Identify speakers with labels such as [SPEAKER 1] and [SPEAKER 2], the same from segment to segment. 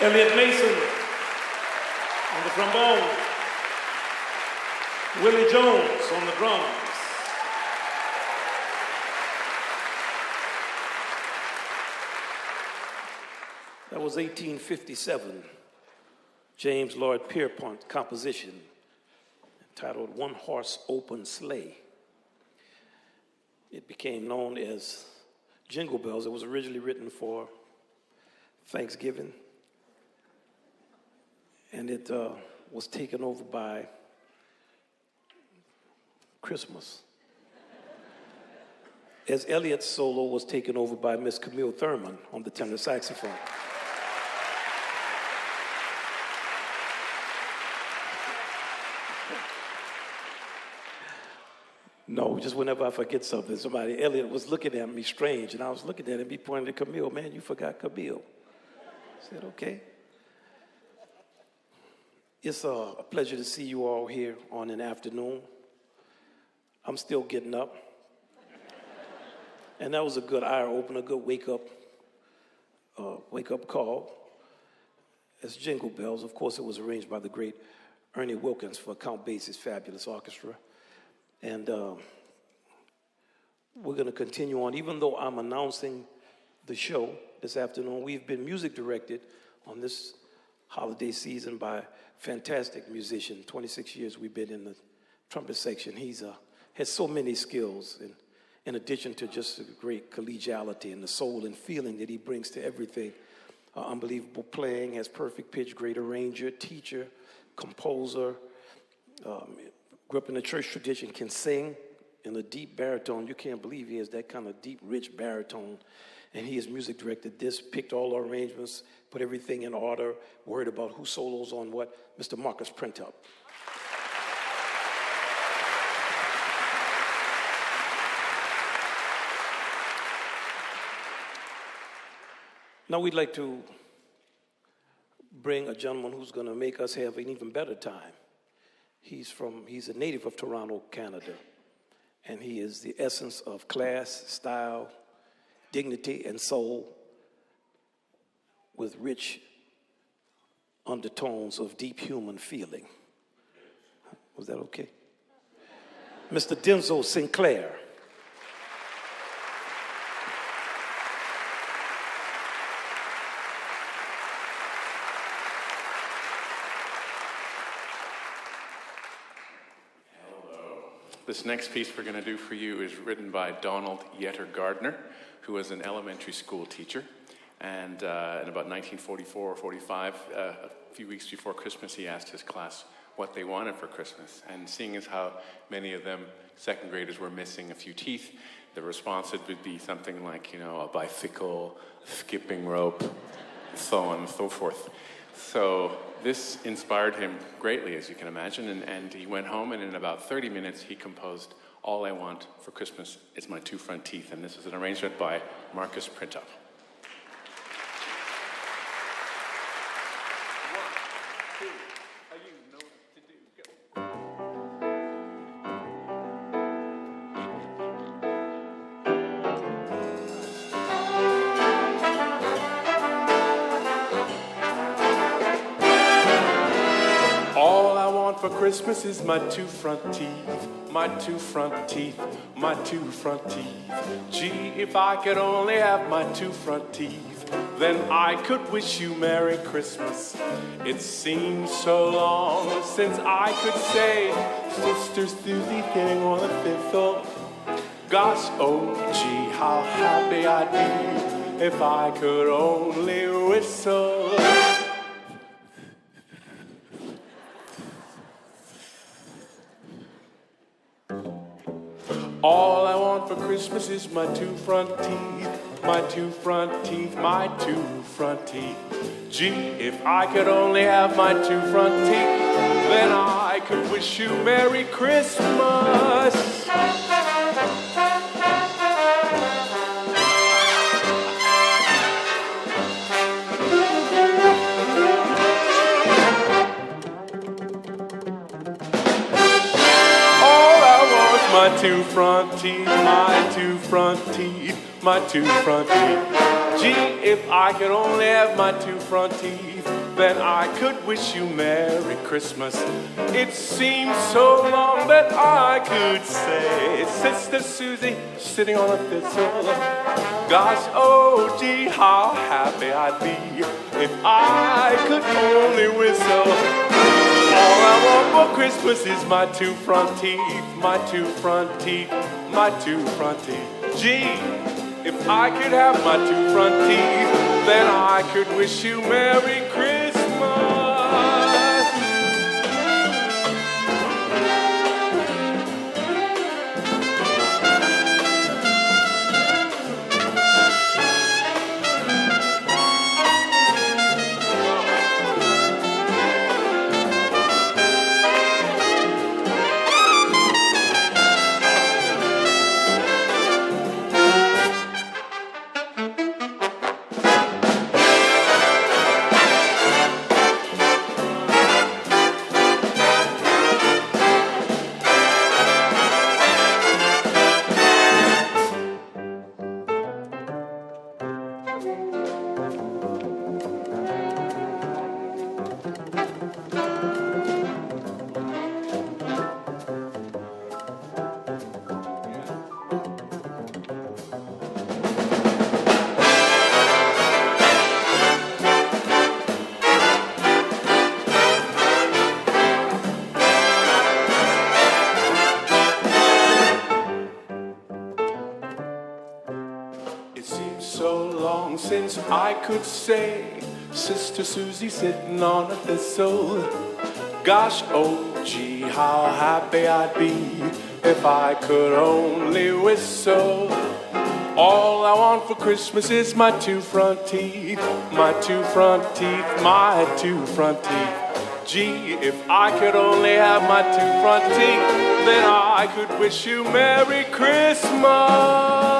[SPEAKER 1] Elliot Mason on the trombone. Willie Jones on the drums. That was 1857. James Lloyd Pierpont composition entitled One Horse Open Sleigh. It became known as Jingle Bells. It was originally written for Thanksgiving, and it was taken over by Christmas, as Elliot's solo was taken over by Miss Camille Thurman on the tenor saxophone. No, just whenever I forget something, Elliot was looking at me strange, and I was looking at him, he pointed to Camille. Man, you forgot Camille. I said, okay. It's a pleasure to see you all here on an afternoon. I'm still getting up. And that was a good eye opener, a good wake up call. It's Jingle Bells. Of course, it was arranged by the great Ernie Wilkins for Count Basie's fabulous orchestra. And we're going to continue on. Even though I'm announcing the show this afternoon, we've been music directed on this holiday season by a fantastic musician. 26 years we've been in the trumpet section. He's has so many skills, and in addition to just the great collegiality and the soul and feeling that he brings to everything. Unbelievable playing, has perfect pitch, great arranger, teacher, composer, grew up in the church tradition, can sing in a deep baritone. You can't believe he has that kind of deep, rich baritone. And he has music directed this, picked all the arrangements, put everything in order, worried about who solos on what. Mr. Marcus Printup. Now we'd like to bring a gentleman who's going to make us have an even better time. He's a native of Toronto, Canada, and he is the essence of class, style, dignity, and soul, with rich undertones of deep human feeling. Was that okay? Mr. Denzel Sinclair.
[SPEAKER 2] This next piece we're going to do for you is written by Donald Yetter Gardner, who was an elementary school teacher. And in about 1944 or 45, a few weeks before Christmas, he asked his class what they wanted for Christmas. And seeing as how many of them, second graders, were missing a few teeth, the response would be something like, a bicycle, a skipping rope, so on and so forth. So this inspired him greatly, as you can imagine, and he went home, and in about 30 minutes, he composed All I Want for Christmas Is My Two Front Teeth, and this is an arrangement by Marcus Printup. For Christmas is my two front teeth, my two front teeth, my two front teeth. Gee, if I could only have my two front teeth, then I could wish you Merry Christmas. It seems so long since I could say, Sister Susie sitting on the thistle. Gosh, oh gee, how happy I'd be if I could only whistle. All I want for Christmas is my two front teeth, my two front teeth, my two front teeth. Gee, if I could only have my two front teeth, then I could wish you Merry Christmas. My two front teeth, my two front teeth, my two front teeth. Gee, if I could only have my two front teeth, then I could wish you Merry Christmas. It seems so long that I could say, Sister Susie, sitting on a thistle. Gosh, oh gee, how happy I'd be if I could only whistle. All I want for Christmas is my two front teeth, my two front teeth, my two front teeth. Gee, if I could have my two front teeth, then I could wish you Merry Christmas. Since I could say, Sister Susie sitting on a thistle. Gosh, oh gee, how happy I'd be if I could only whistle. All I want for Christmas is my two front teeth, my two front teeth, my two front teeth. Gee, if I could only have my two front teeth, then I could wish you Merry Christmas.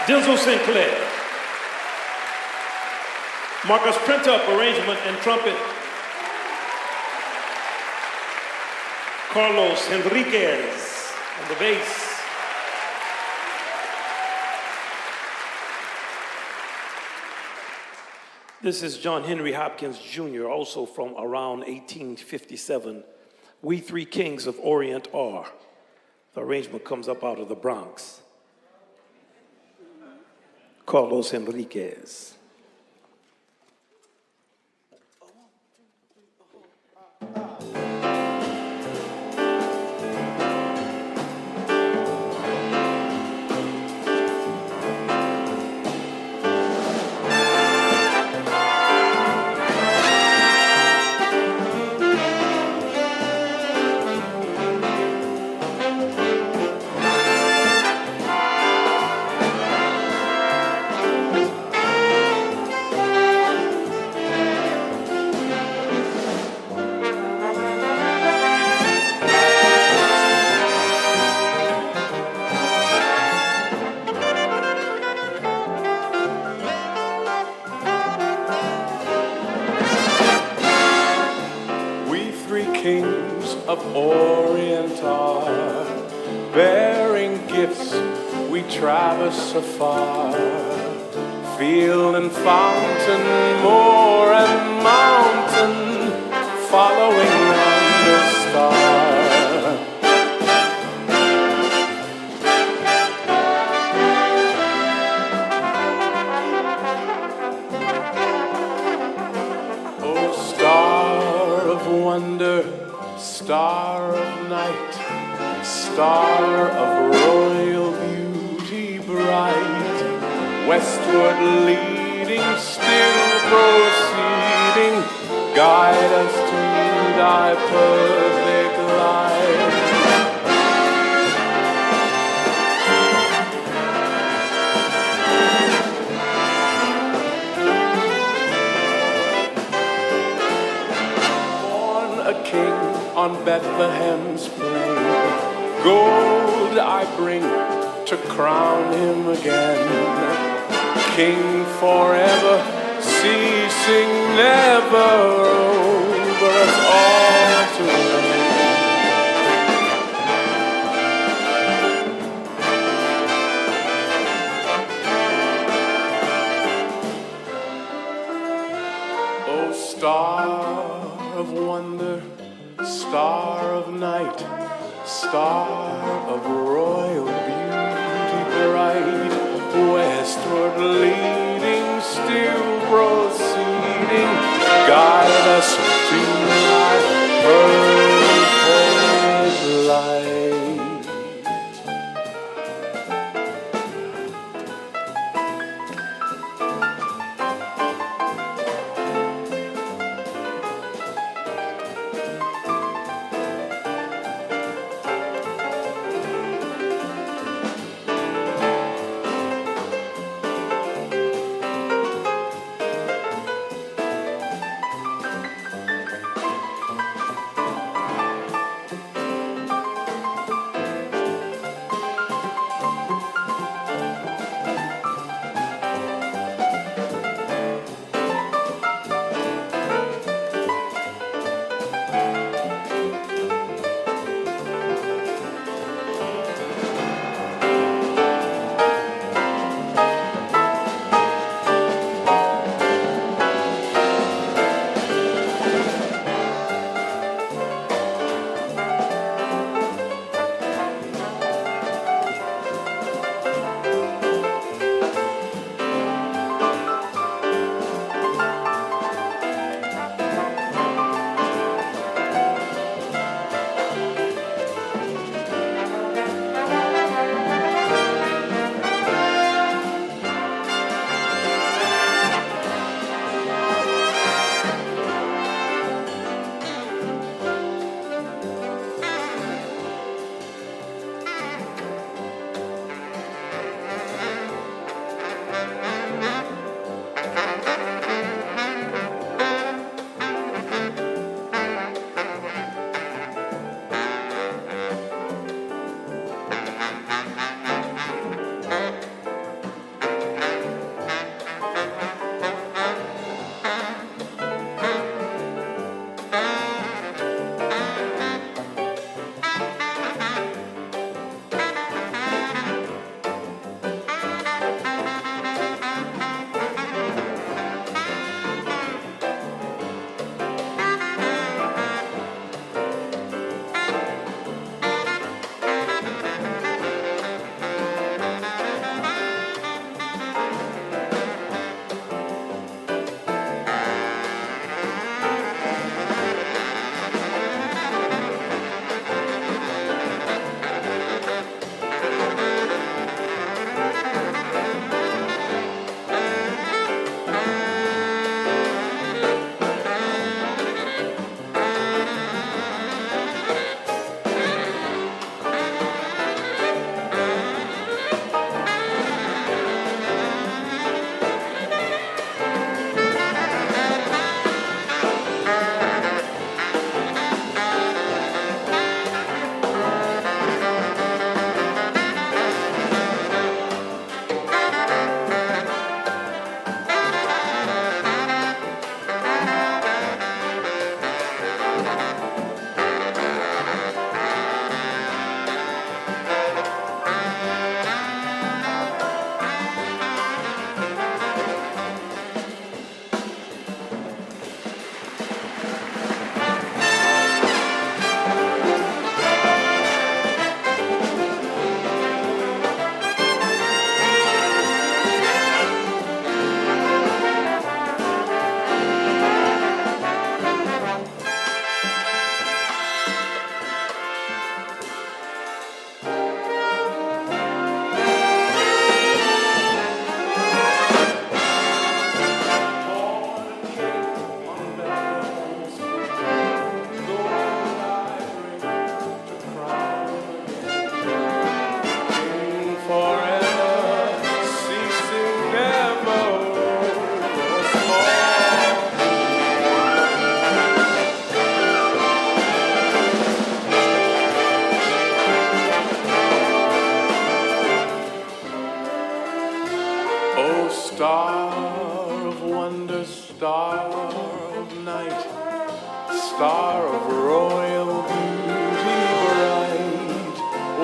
[SPEAKER 1] Denzel Sinclair. Marcus Printup, arrangement and trumpet. Carlos Henriquez on the bass. This is John Henry Hopkins Jr., also from around 1857. We Three Kings of Orient are. The arrangement comes up out of the Bronx. Carlos Henriquez.
[SPEAKER 2] Of Orient are, bearing gifts we traverse afar, field and fountain, moor and mountain, following on the star. Oh, star of wonder, star of night, star of royal beauty bright, westward leading, still proceeding, guide us to thy perfect light. Born a king on Bethlehem's plain, gold would I bring to crown him again? King forever, ceasing never, over us all to reign. Oh, star of wonder, star of night, star of royal beauty bright, westward leading, still proceeding, guide us to thy perfect light.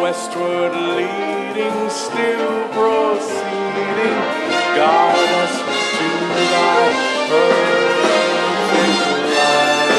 [SPEAKER 2] westward leading, still proceeding, guide us to thy perfect light.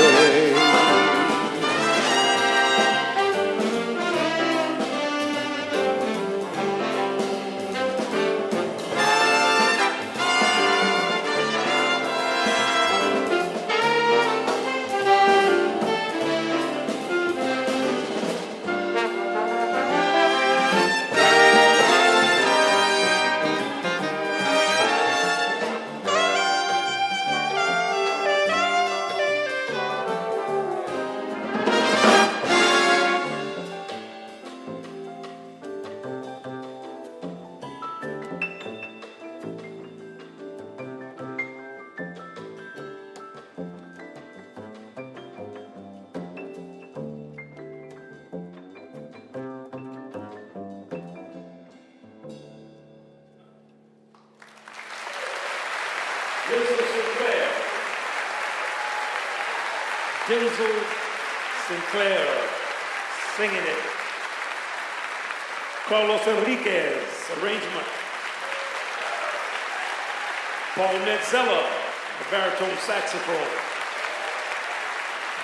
[SPEAKER 1] Denzel Sinclair singing it. Carlos Enriquez, arrangement. Paul Metzella, the baritone saxophone.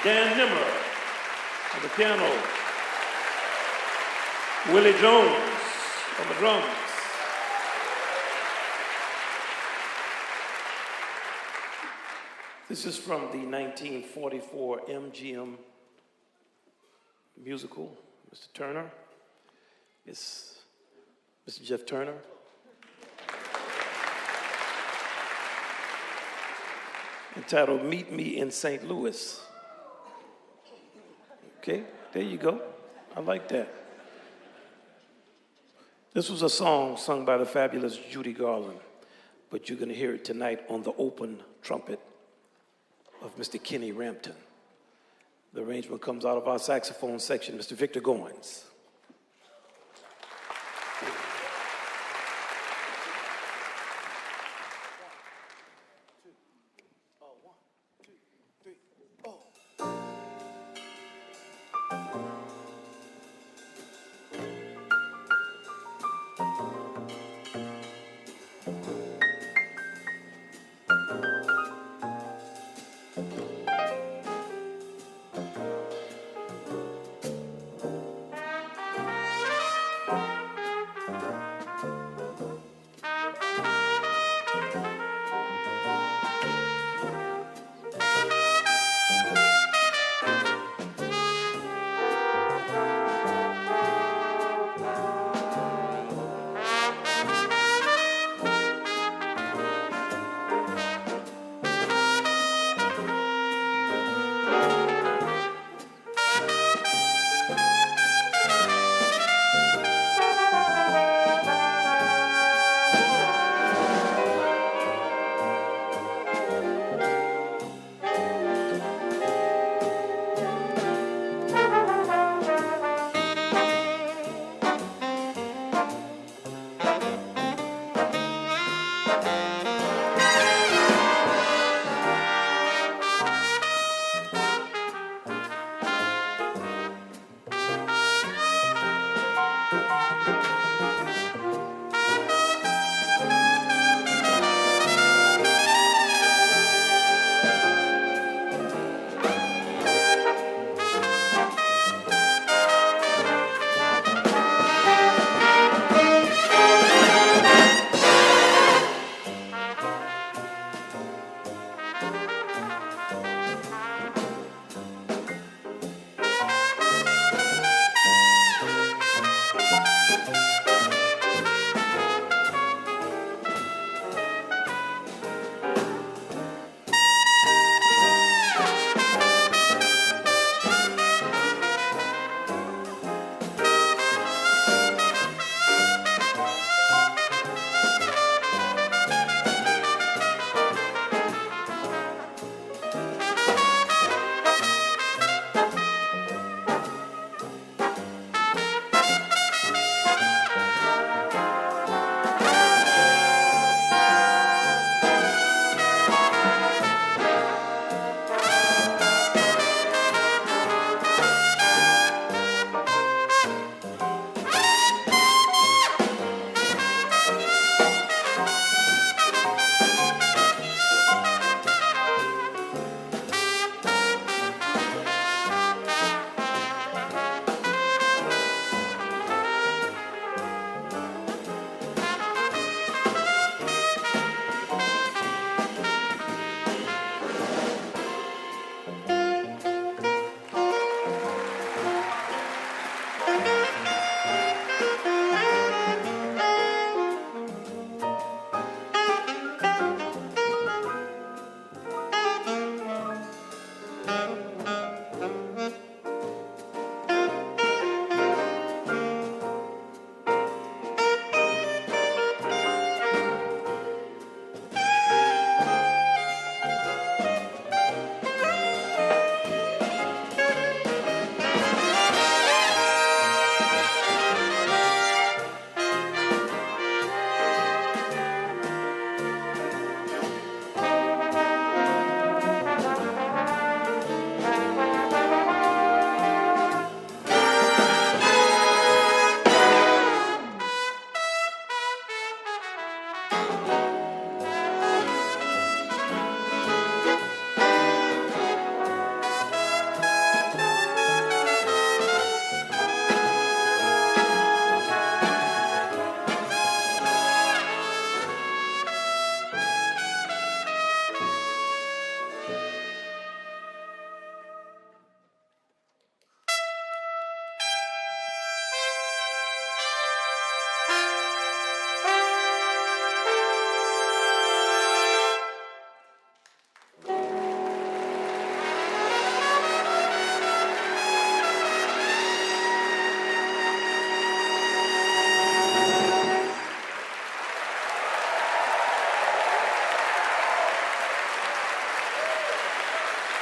[SPEAKER 1] Dan Nimmer, on the piano. Willie Jones, on the drums. This is from the 1944 MGM musical, Mr. Turner. It's Mr. Jeff Turner. Entitled Meet Me in St. Louis. Okay, there you go. I like that. This was a song sung by the fabulous Judy Garland, but you're going to hear it tonight on the open trumpet of Mr. Kenny Rampton. The arrangement comes out of our saxophone section, Mr. Victor Goins.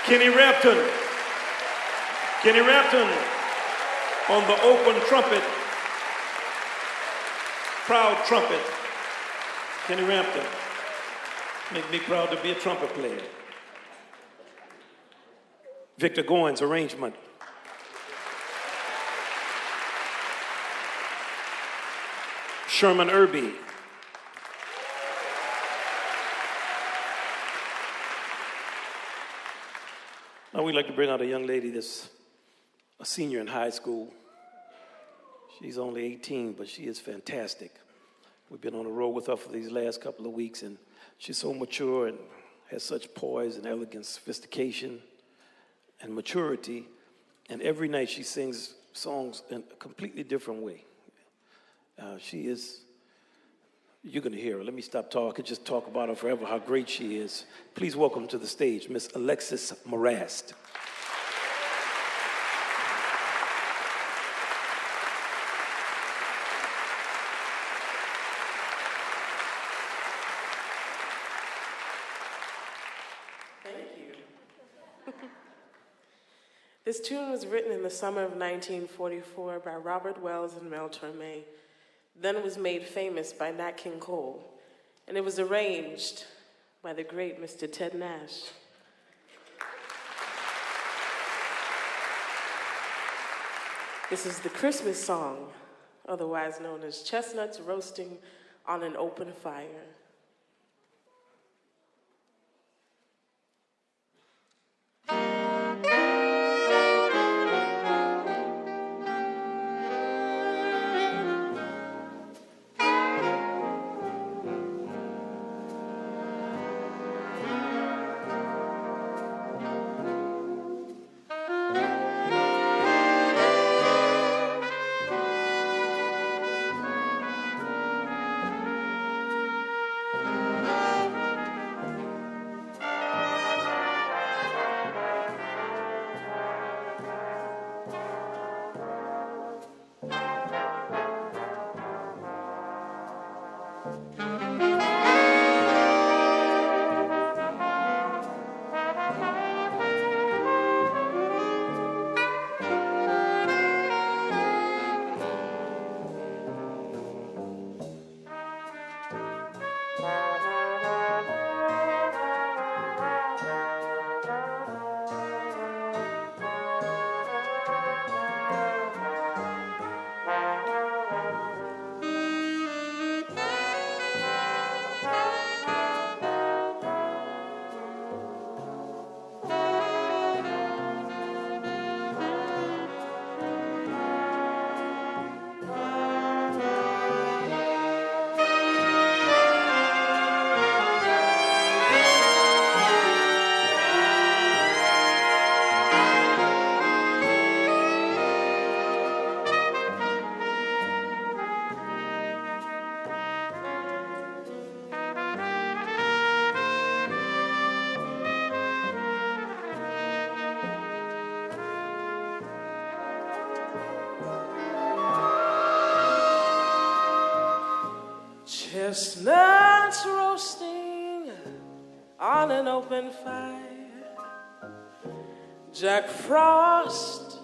[SPEAKER 1] Kenny Rampton. Kenny Rampton on the open trumpet. Proud trumpet. Kenny Rampton. Make me proud to be a trumpet player. Victor Goins, arrangement. Sherman Irby. Now we'd like to bring out a young lady that's a senior in high school. She's only 18, but she is fantastic. We've been on the road with her for these last couple of weeks, and she's so mature and has such poise and elegance, sophistication, and maturity. And every night she sings songs in a completely different way. You're going to hear her. Let me stop talking. I could just talk about her forever, how great she is. Please welcome to the stage, Miss Alexis Morast.
[SPEAKER 3] This tune was written in the summer of 1944 by Robert Wells and Mel Torme, then was made famous by Nat King Cole, and it was arranged by the great Mr. Ted Nash. This is the Christmas song, otherwise known as Chestnuts Roasting on an Open Fire. Chestnuts roasting on an open fire, Jack Frost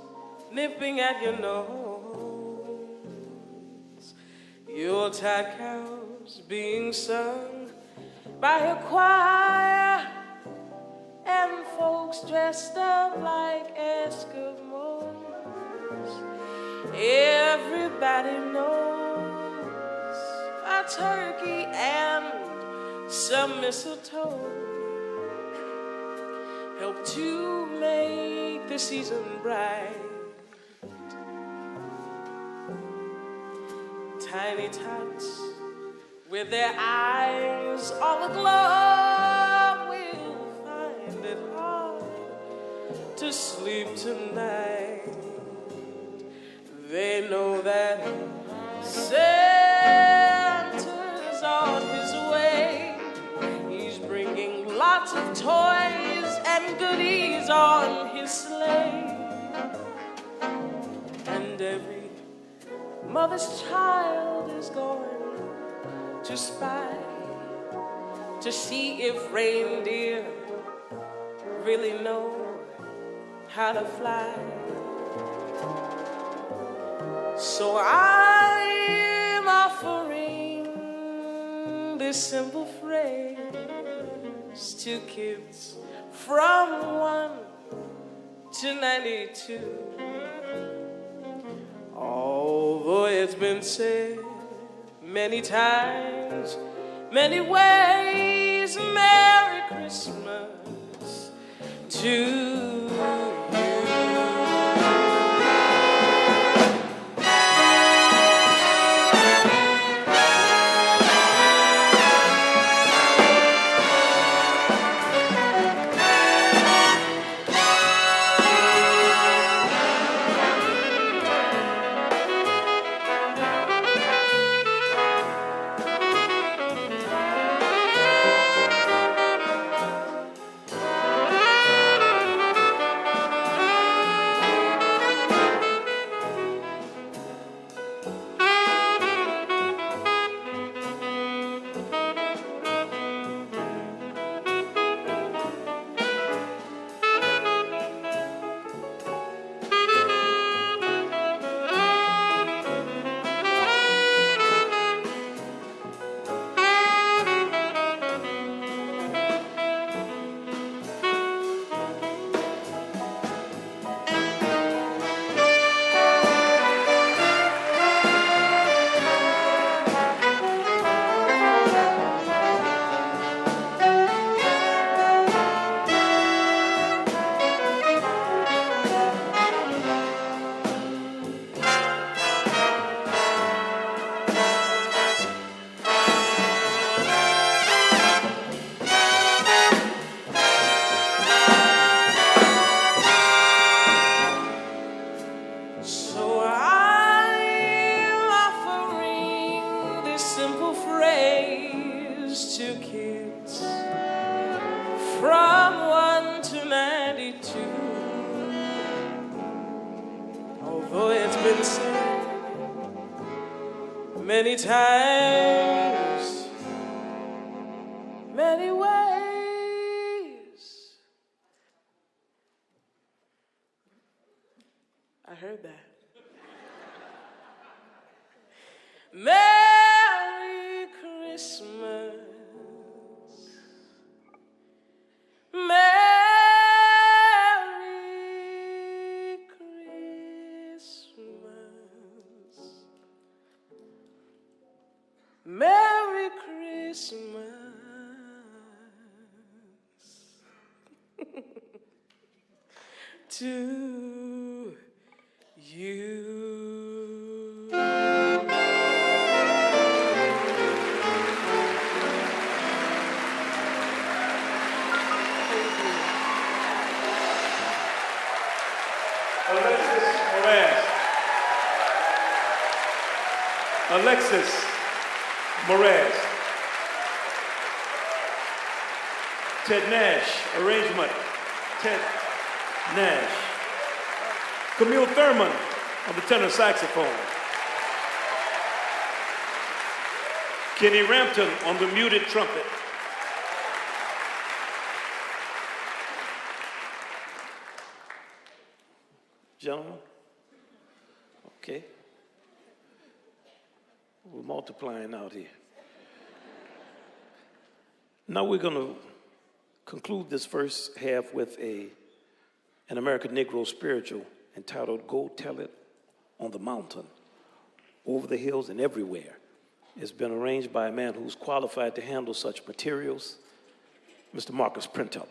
[SPEAKER 3] nipping at your nose, Yuletide carols being sung by a choir, and folks dressed up like Eskimos. Everybody knows a turkey and some mistletoe help to make the season bright. Tiny tots with their eyes all aglow will find it hard to sleep tonight. They know that Santa's on his way. He's bringing lots of toys and goodies on his sleigh. And every mother's child is going to spy to see if reindeer really know how to fly. So I'm offering this simple phrase to kids from 1 to 92. Although it's been said many times, many ways, Merry Christmas to you. Many times, many ways. I heard that. Merry Christmas. Merry Christmas. Merry Christmas to you.
[SPEAKER 1] Alexis Moraz. Ted Nash, arrangement. Ted Nash. Camille Thurman on the tenor saxophone. Kenny Rampton on the muted trumpet. Gentlemen, okay. We're multiplying out here. Now we're going to conclude this first half with an American Negro spiritual entitled Go Tell It on the Mountain, Over the Hills and Everywhere. It's been arranged by a man who's qualified to handle such materials, Mr. Marcus Printup.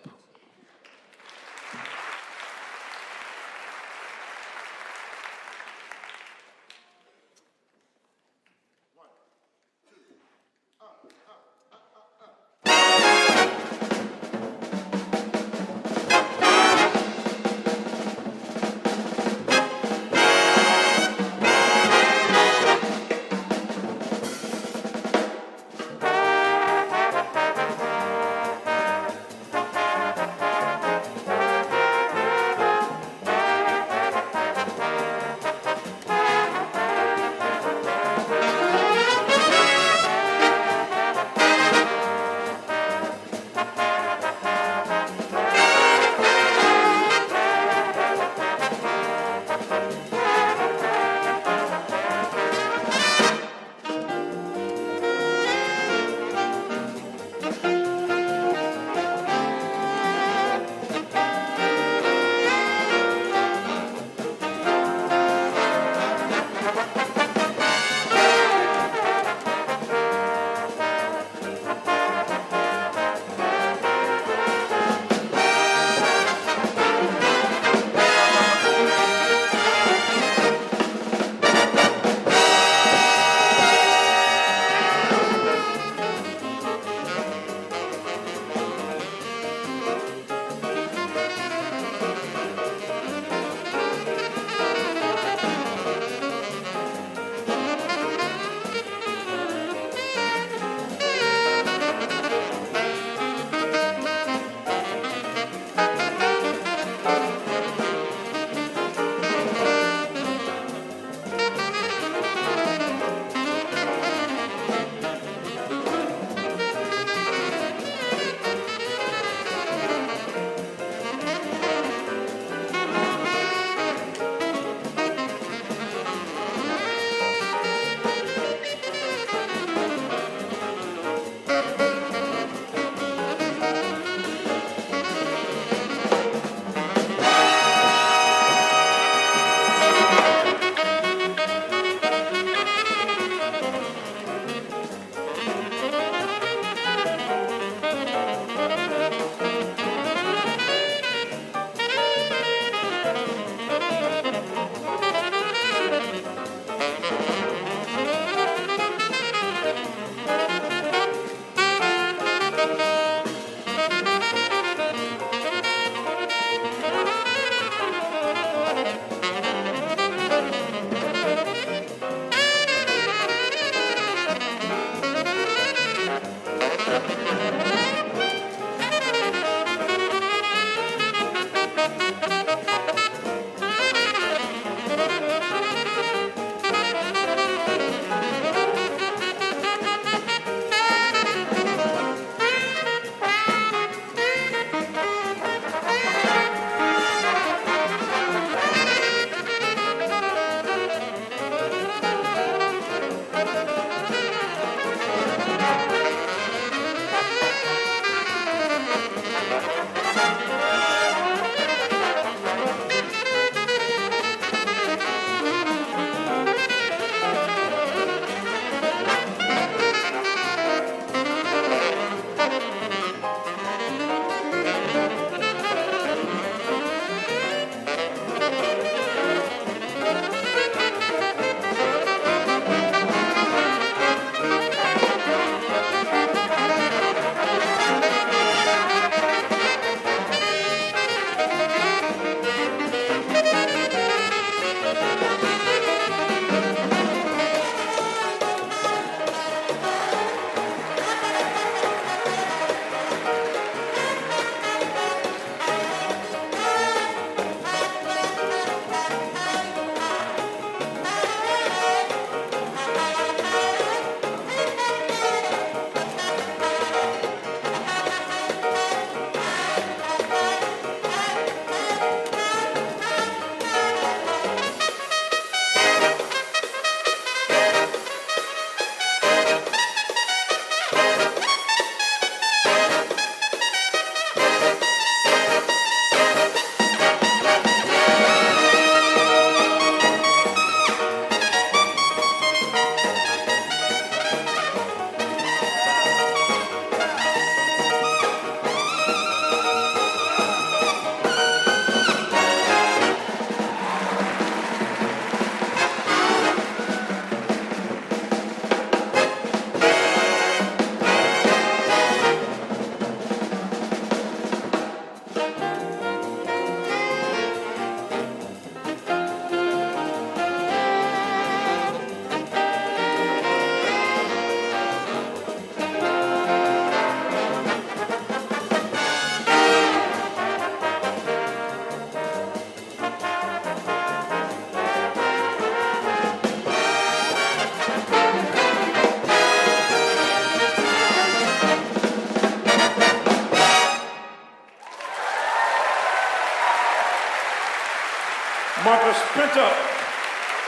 [SPEAKER 1] Printup,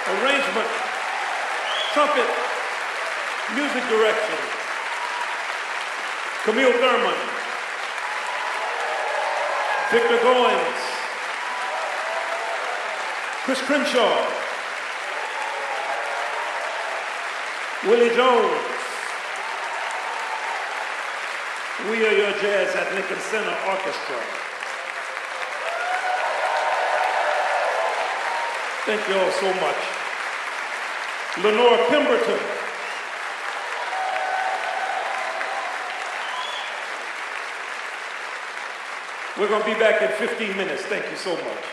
[SPEAKER 1] arrangement, trumpet, music direction, Camille Thurman, Victor Goins, Chris Crenshaw, Willie Jones. We are your Jazz at Lincoln Center Orchestra. Thank you all so much. Lenore Pemberton. We're going to be back in 15 minutes. Thank you so much.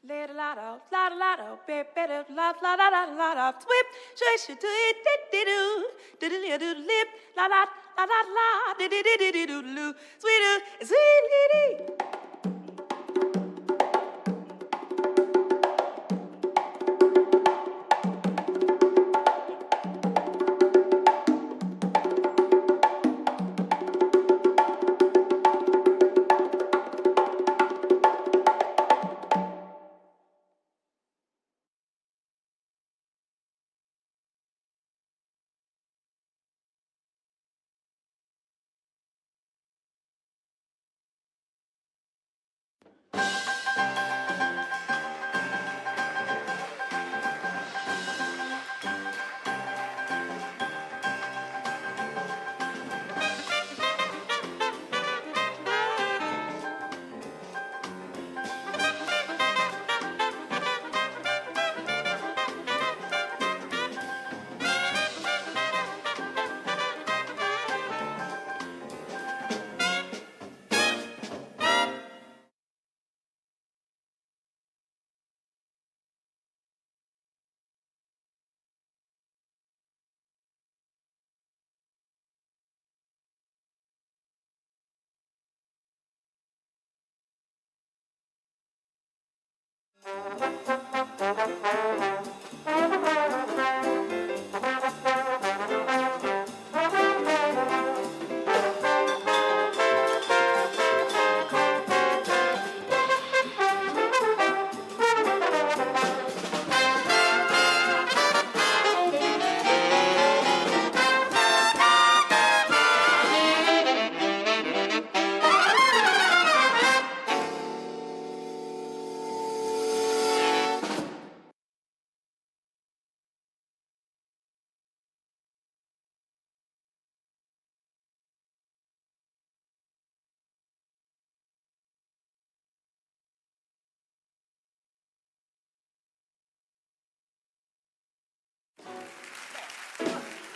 [SPEAKER 4] Let a lot of, better, lot, whip, shush, do it, do lip, la, do, sweet,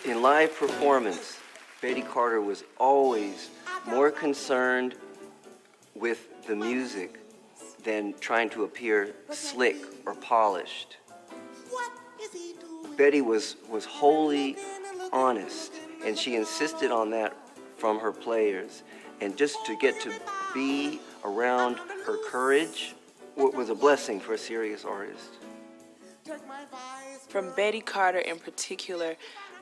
[SPEAKER 5] In live performance, Betty Carter was always more concerned with the music than trying to appear slick or polished. Betty was wholly honest, and she insisted on that from her players. And just to get to be around her courage was a blessing for a serious artist.
[SPEAKER 4] From Betty Carter in particular,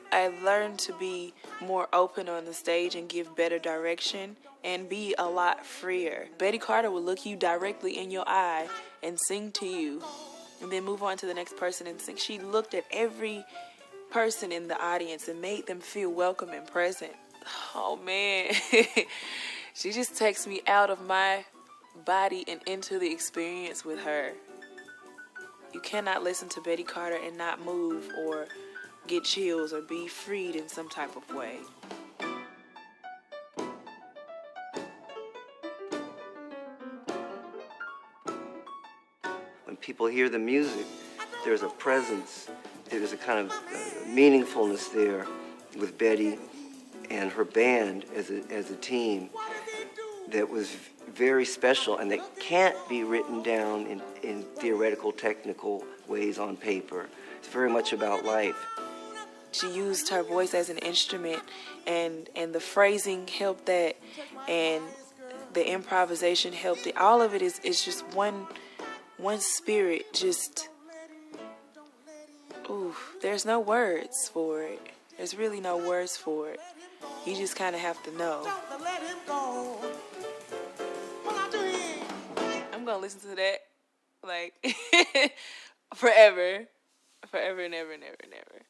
[SPEAKER 4] I learned to be more open on the stage and give better direction and be a lot freer. Betty Carter would look you directly in your eye and sing to you and then move on to the next person and sing. She looked at every person in the audience and made them feel welcome and present. Oh man, she just takes me out of my body and into the experience with her. You cannot listen to Betty Carter and not move or get chills or be freed in some type of way.
[SPEAKER 5] When people hear the music, there's a presence, there's a kind of meaningfulness there with Betty and her band as a team that was very special, and they can't be written down in theoretical, technical ways on paper. It's very much about life.
[SPEAKER 4] She used her voice as an instrument, and the phrasing helped that, and the improvisation helped it. All of it is just one spirit. Just, ooh, there's no words for it. There's really no words for it. You just kind of have to know. I'm gonna listen to that like forever and ever and ever and ever.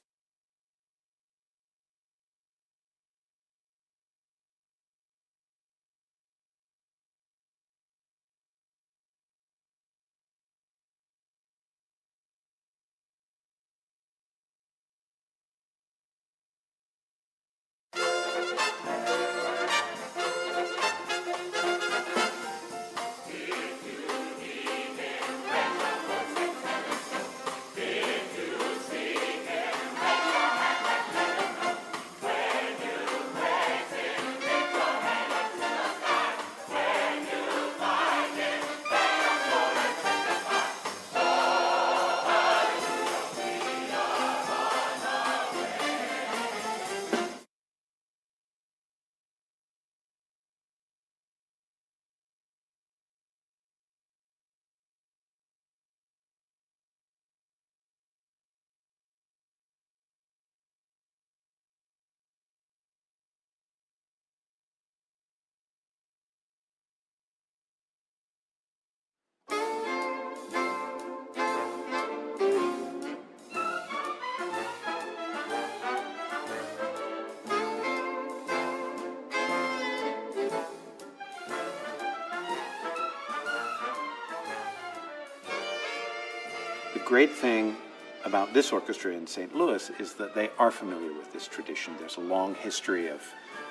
[SPEAKER 6] The great thing about this orchestra in St. Louis is that they are familiar with this tradition. There's a long history of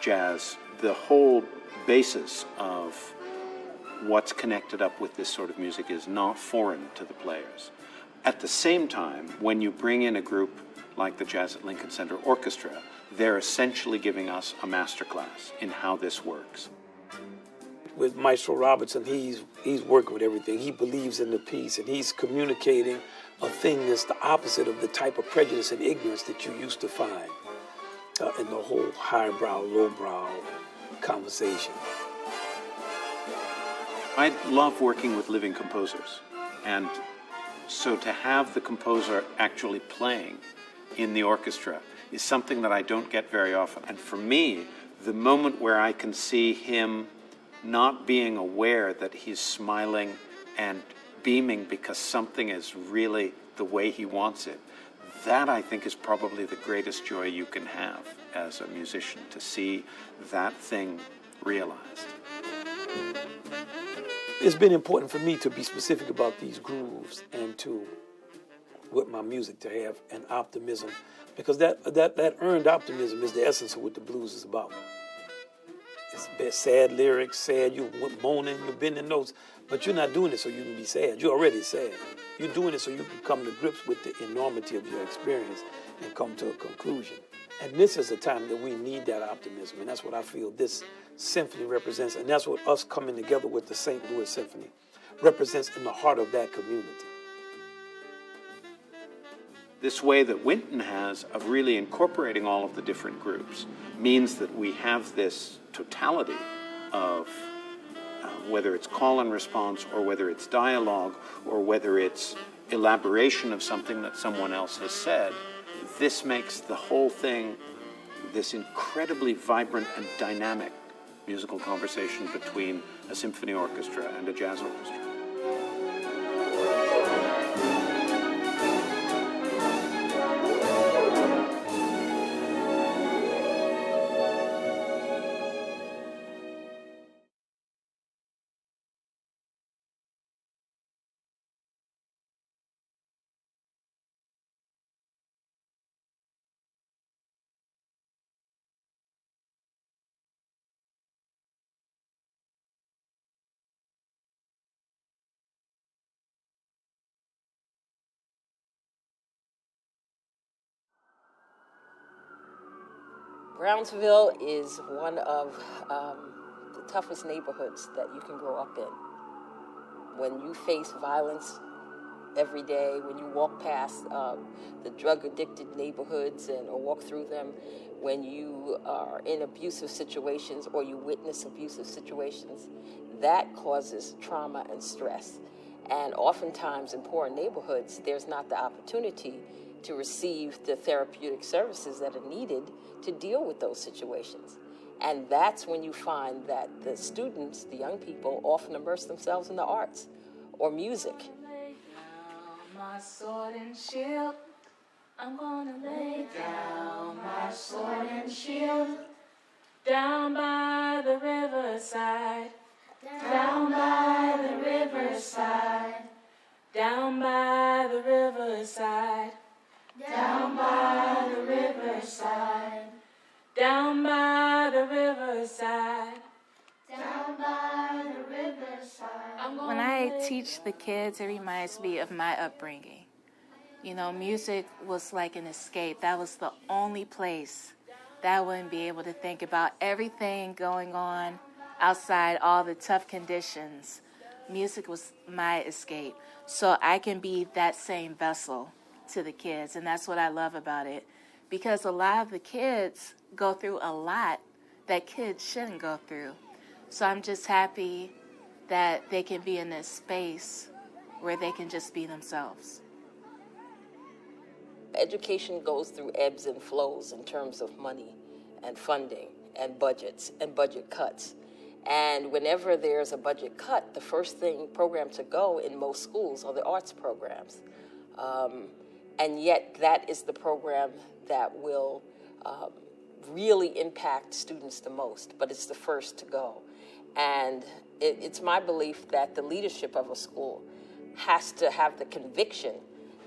[SPEAKER 6] jazz. The whole basis of what's connected up with this sort of music is not foreign to the players. At the same time, when you bring in a group like the Jazz at Lincoln Center Orchestra, they're essentially giving us a masterclass in how this works.
[SPEAKER 1] With Maestro Robertson, he's working with everything. He believes in the piece, and he's communicating a thing that's the opposite of the type of prejudice and ignorance that you used to find in the whole highbrow, lowbrow conversation.
[SPEAKER 6] I love working with living composers, and so to have the composer actually playing in the orchestra is something that I don't get very often. And for me, the moment where I can see him not being aware that he's smiling and beaming because something is really the way he wants it, that I think is probably the greatest joy you can have as a musician, to see that thing realized.
[SPEAKER 1] It's been important for me to be specific about these grooves and to, with my music, to have an optimism, because that earned optimism is the essence of what the blues is about. It's sad lyrics, sad, you moaning, you're bending notes, but you're not doing it so you can be sad. You're already sad. You're doing it so you can come to grips with the enormity of your experience and come to a conclusion. And this is a time that we need that optimism, and that's what I feel this symphony represents, and that's what us coming together with the St. Louis Symphony represents in the heart of that community.
[SPEAKER 6] This way that Wynton has of really incorporating all of the different groups means that we have this totality of whether it's call and response, or whether it's dialogue, or whether it's elaboration of something that someone else has said. This makes the whole thing this incredibly vibrant and dynamic musical conversation between a symphony orchestra and a jazz orchestra.
[SPEAKER 7] Brownsville is one of toughest neighborhoods that you can grow up in. When you face violence every day, when you walk past the drug-addicted neighborhoods or walk through them, when you are in abusive situations or you witness abusive situations, that causes trauma and stress. And oftentimes in poor neighborhoods, there's not the opportunity to receive the therapeutic services that are needed to deal with those situations. And that's when you find that the students, the young people, often immerse themselves in the arts or music.
[SPEAKER 8] Lay down my sword and shield. I'm gonna lay down my sword and shield. Down by the riverside. Down by the riverside. Down by the riverside. Down by the riverside. Down by the riverside. Down by the riverside.
[SPEAKER 9] When I teach the kids, it reminds me of my upbringing. You know, music was like an escape. That was the only place that I wouldn't be able to think about everything going on outside, all the tough conditions. Music was my escape. So I can be that same vessel to the kids, and that's what I love about it. Because a lot of the kids go through a lot that kids shouldn't go through. So I'm just happy that they can be in this space where they can just be themselves.
[SPEAKER 7] Education goes through ebbs and flows in terms of money and funding and budgets and budget cuts. And whenever there's a budget cut, the first program to go in most schools are the arts programs. And yet that is the program that will really impact students the most, but it's the first to go. And it's my belief that the leadership of a school has to have the conviction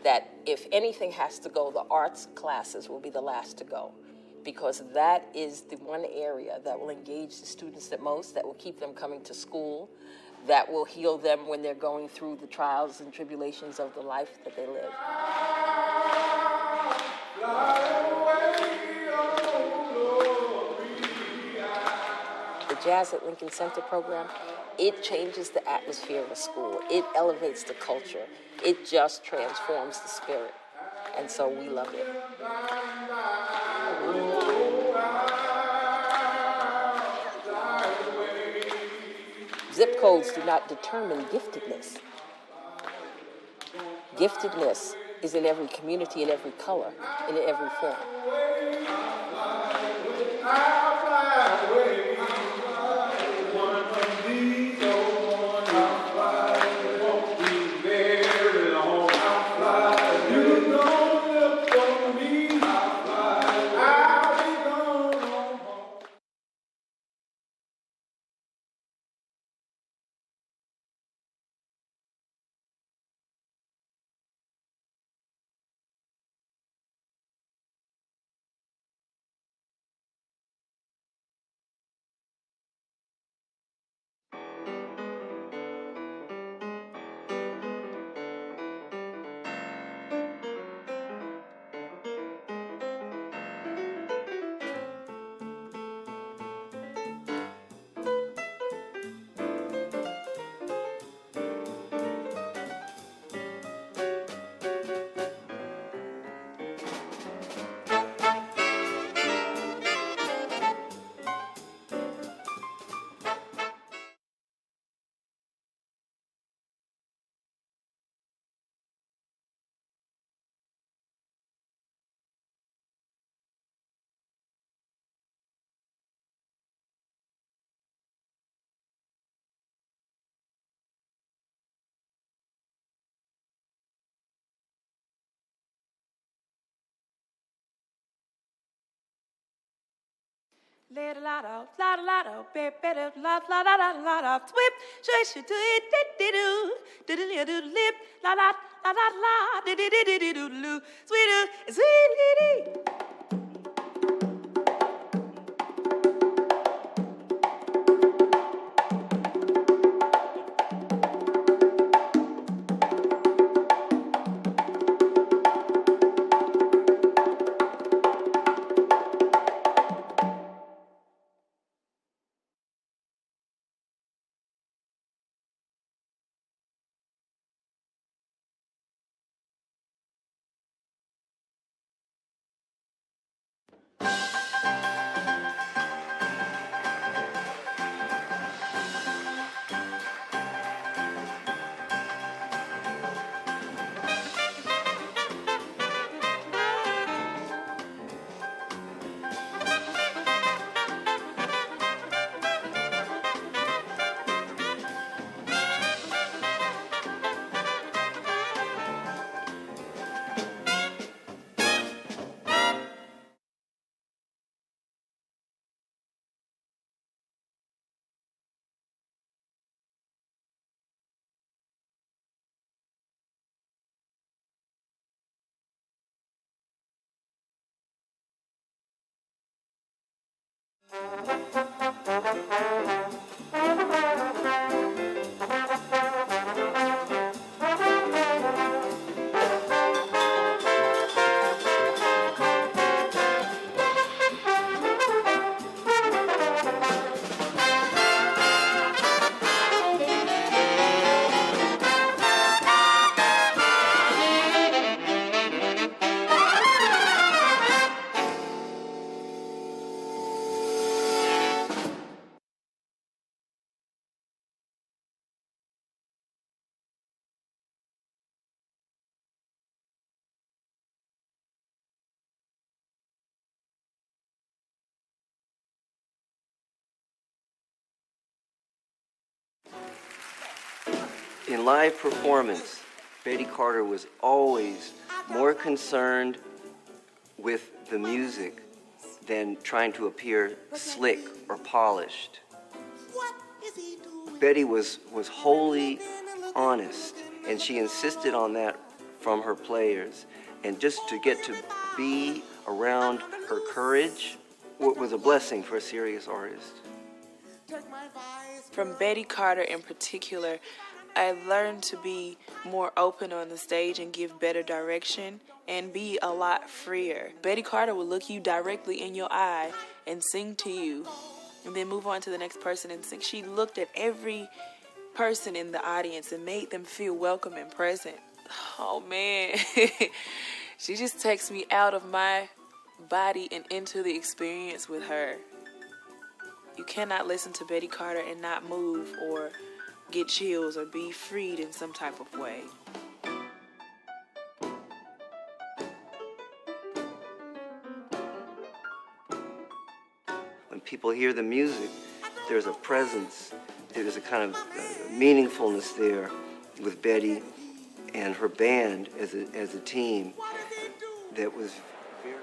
[SPEAKER 7] that if anything has to go, the arts classes will be the last to go, because that is the one area that will engage the students the most, that will keep them coming to school, that will heal them when they're going through the trials and tribulations of the life that they live. The Jazz at Lincoln Center program, it changes the atmosphere of a school. It elevates the culture. It just transforms the spirit. And so we love it. Zip codes do not determine giftedness. Giftedness is in every community, in every color, and in every form.
[SPEAKER 8] Let a lot of, better, lot of, whip, shush, do it, do lip, la, do, sweet,
[SPEAKER 5] In live performance, Betty Carter was always more concerned with the music than trying to appear slick or polished. Betty was wholly honest, and she insisted on that from her players. And just to get to be around her courage was a blessing for a serious artist.
[SPEAKER 4] From Betty Carter in particular, I learned to be more open on the stage and give better direction and be a lot freer. Betty Carter would look you directly in your eye and sing to you and then move on to the next person and sing. She looked at every person in the audience and made them feel welcome and present. Oh man, she just takes me out of my body and into the experience with her. You cannot listen to Betty Carter and not move or get chills or be freed in some type of way.
[SPEAKER 5] When people hear the music, there's a presence, there's a kind of meaningfulness there with Betty and her band as a team that was very...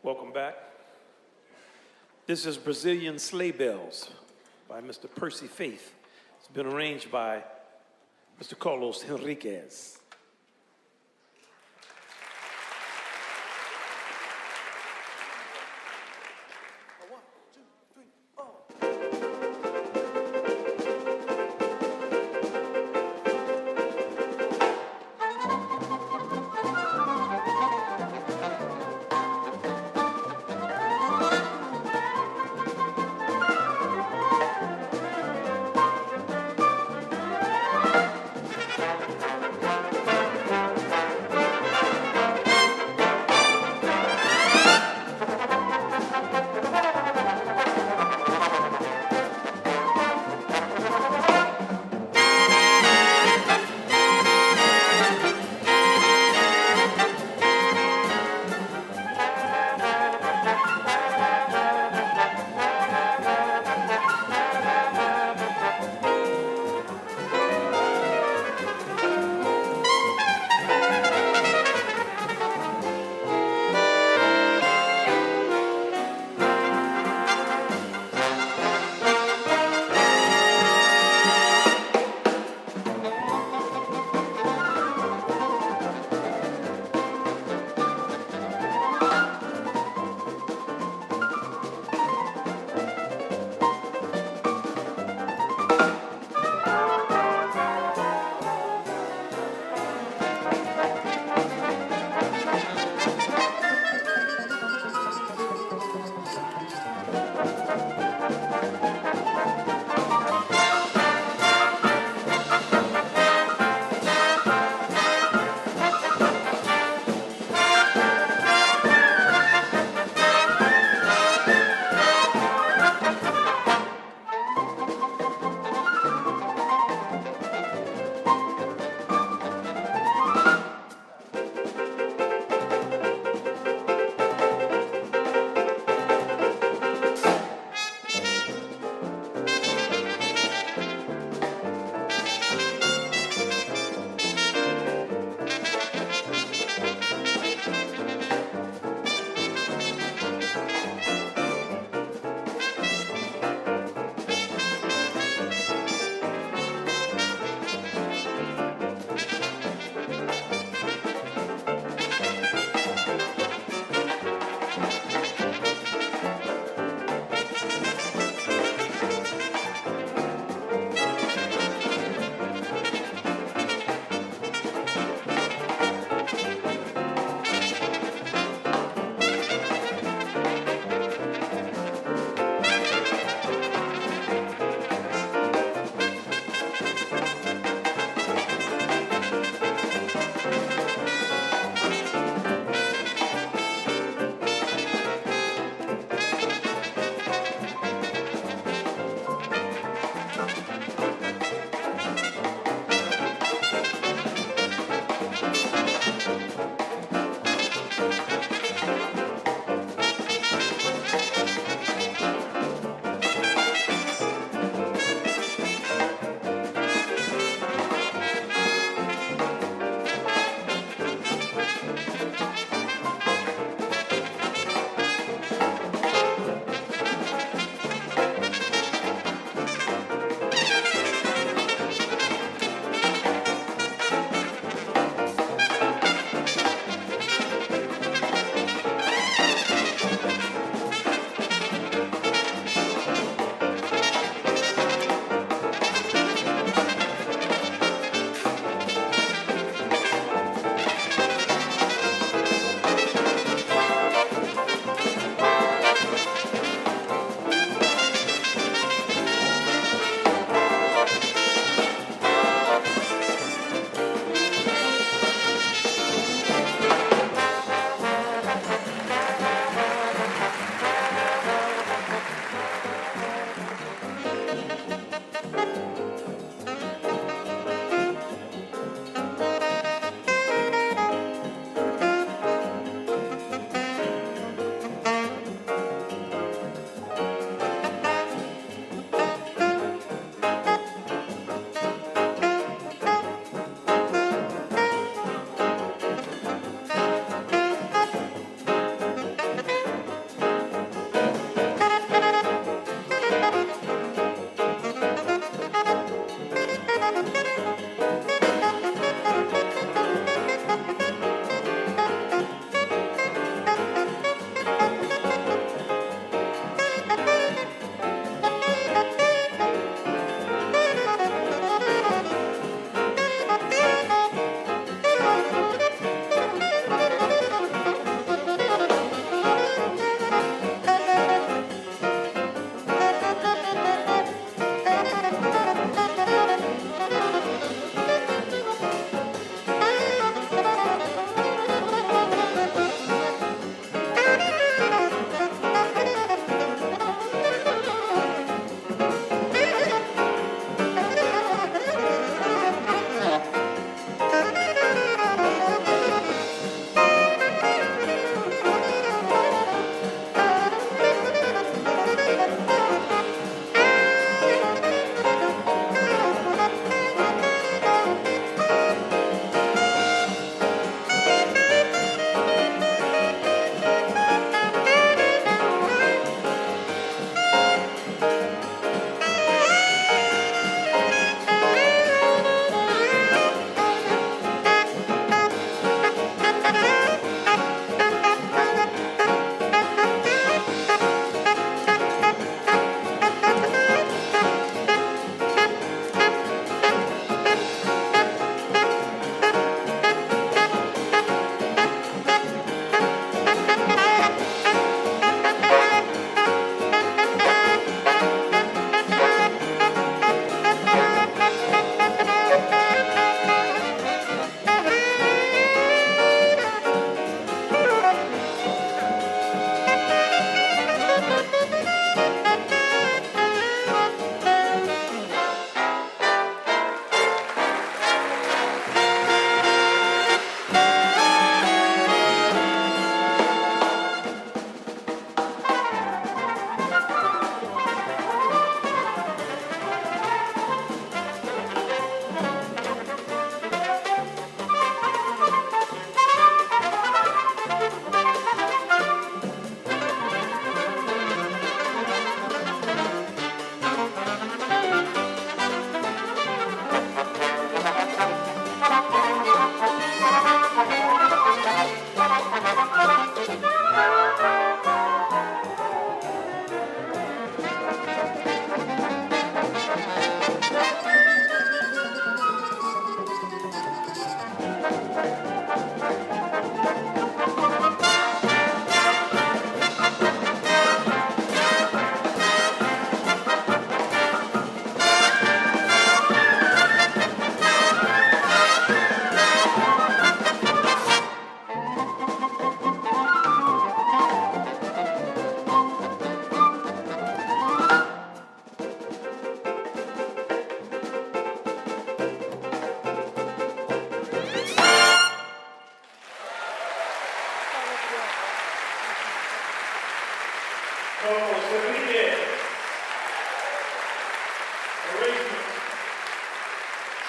[SPEAKER 1] Welcome back. This is Brazilian Sleigh Bells by Mr. Percy Faith. It's been arranged by Mr. Carlos Henriquez.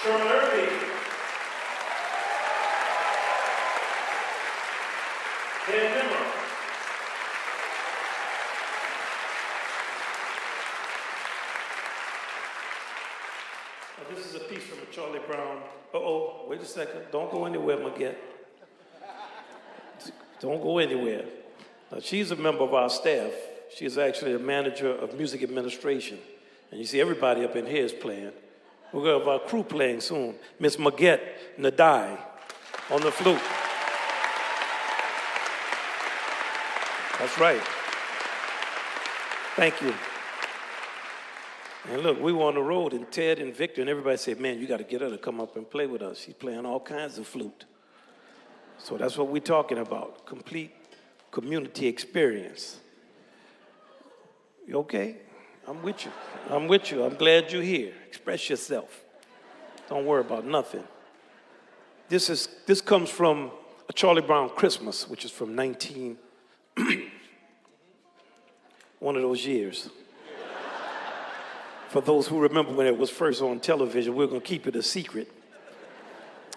[SPEAKER 1] Sherman Irving, Dan Nimmer, this is a piece from Charlie Brown. Uh-oh, wait a second. Don't go anywhere, Maguette. Don't go anywhere. Now, she's a member of our staff. She's actually a manager of music administration. And you see everybody up in here is playing. We're going to have our crew playing soon. Miss Maguette Nadai on the flute. That's right. Thank you. And look, we were on the road, and Ted and Victor and everybody said, man, you got to get her to come up and play with us. She's playing all kinds of flute. So that's what we're talking about, complete community experience. You okay? I'm with you. I'm with you. I'm glad you're here. Express yourself. Don't worry about nothing. This comes from a Charlie Brown Christmas, which is from one of those years. For those who remember when it was first on television, we're going to keep it a secret.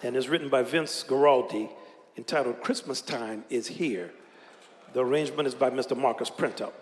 [SPEAKER 1] And it's written by Vince Guaraldi, entitled Christmas Time is Here. The arrangement is by Mr. Marcus Printup.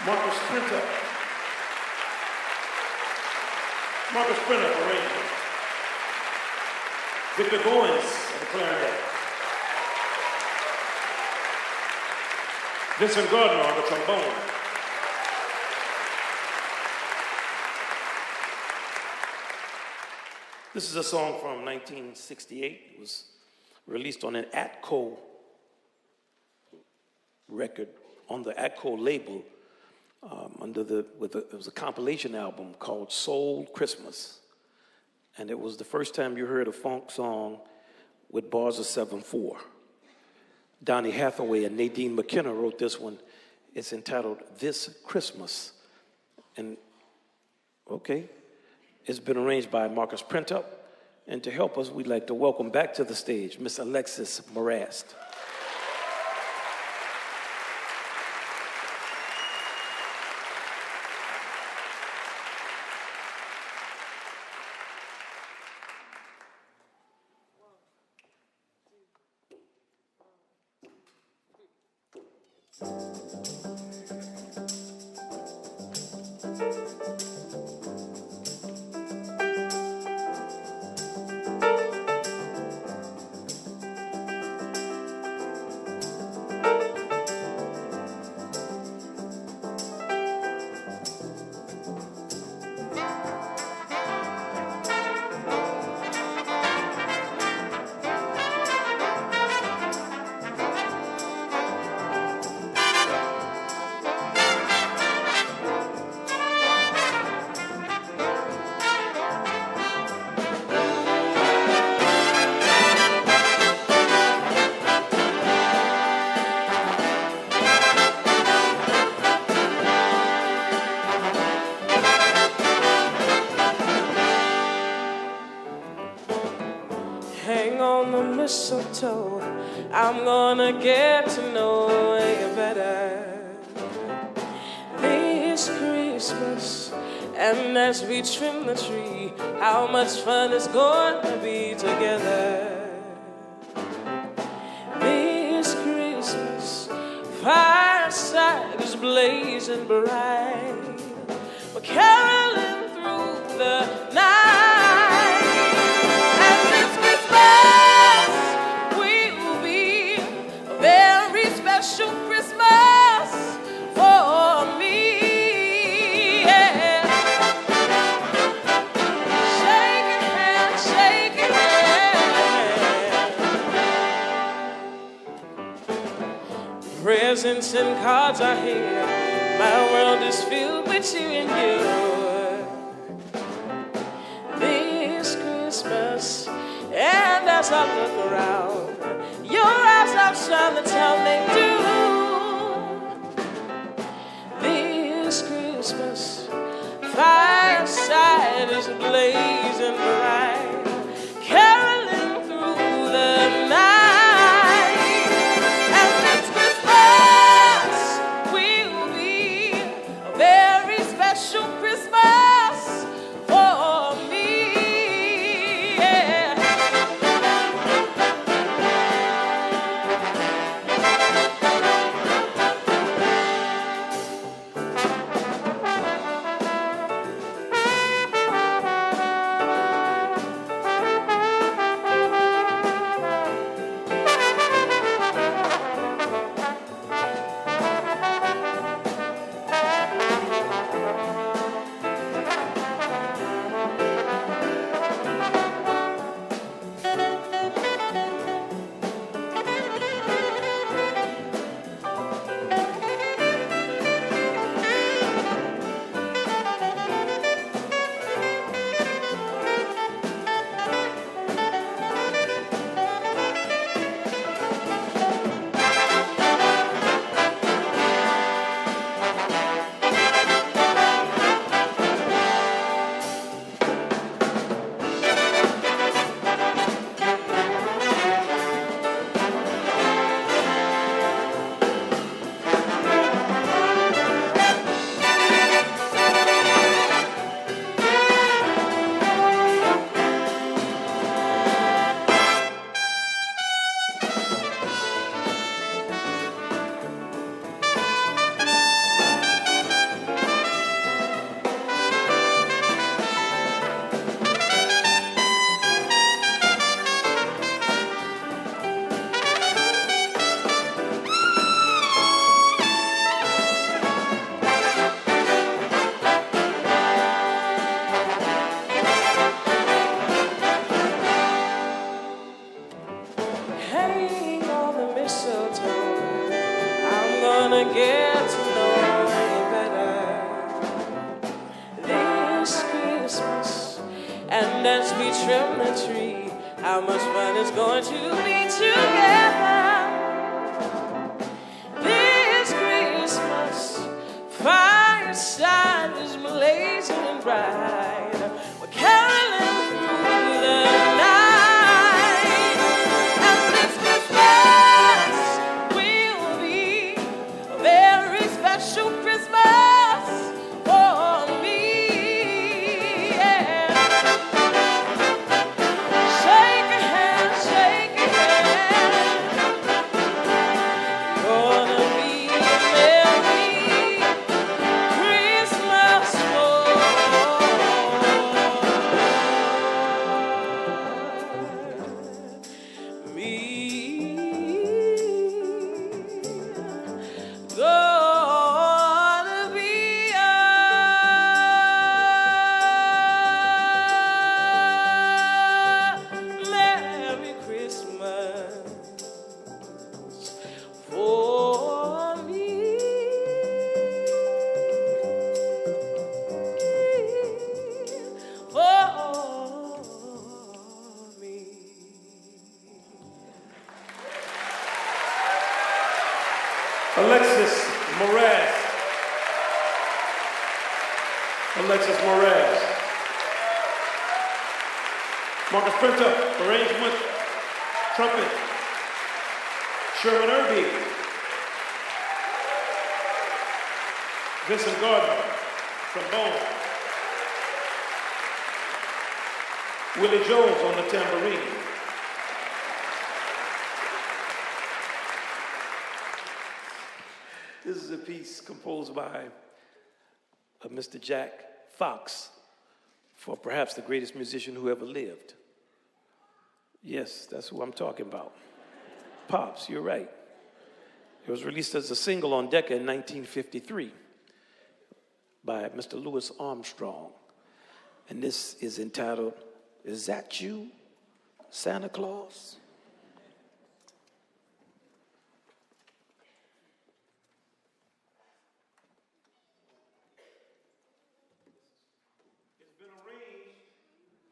[SPEAKER 1] Marcus Printup. Marcus Printup, arrangement. Victor Goins on the clarinet. Vincent Gardner on the trombone. This is a song from 1968. It was released on an ATCO record, on the ATCO label, it was a compilation album called Soul Christmas. And it was the first time you heard a funk song with bars of 7/4. Donny Hathaway and Nadine McKenna wrote this one. It's entitled This Christmas. And, okay, it's been arranged by Marcus Printup. And to help us, we'd like to welcome back to the stage Miss Alexis Morast.
[SPEAKER 3] Mistletoe, I'm gonna get to know you better this Christmas. And as we trim the tree, how much fun it's gonna be together this Christmas. Fireside is blazing bright, we're caroling through the night. Special Christmas for me, yeah. Shaking hands. Presents and cards are here. My world is filled with you and you. This Christmas, and as I look around, your eyes outshine the town they do. This Christmas, fireside is blazing bright, caroling through the night. And this Christmas will be a very special Christmas for me, yeah. hanging on the mistletoe. I'm gonna get to know you better this Christmas. And as we trim the tree, how much fun it's going to be together this Christmas. Fireside is blazing bright. We're caroling through the night, and this Christmas will be a very special Christmas for me. Yeah. Shake a hand, shake a hand. Gonna be a merry Christmas for me. Gonna be a Merry Christmas for me. For me.
[SPEAKER 1] Alexis Moraz. Alexis Moraz. Marcus Printer, arrangement, trumpet. Sherman Irby. Vincent Gardner, trombone. Willie Jones on the tambourine. This is a piece composed by Mr. Jack Fox, for perhaps the greatest musician who ever lived. Yes, that's who I'm talking about. Pops, you're right. It was released as a single on Decca in 1953 by Mr. Louis Armstrong. And this is entitled, Is That You, Santa Claus?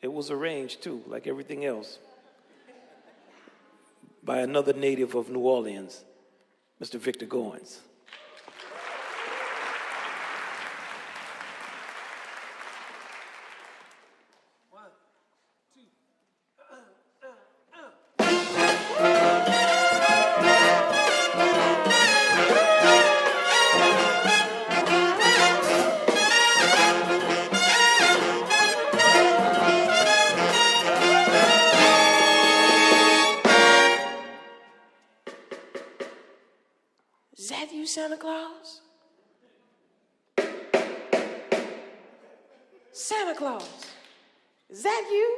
[SPEAKER 1] It was arranged too, like everything else, by another native of New Orleans, Mr. Victor Goins.
[SPEAKER 3] Is that you, Santa Claus? Santa Claus, is that you?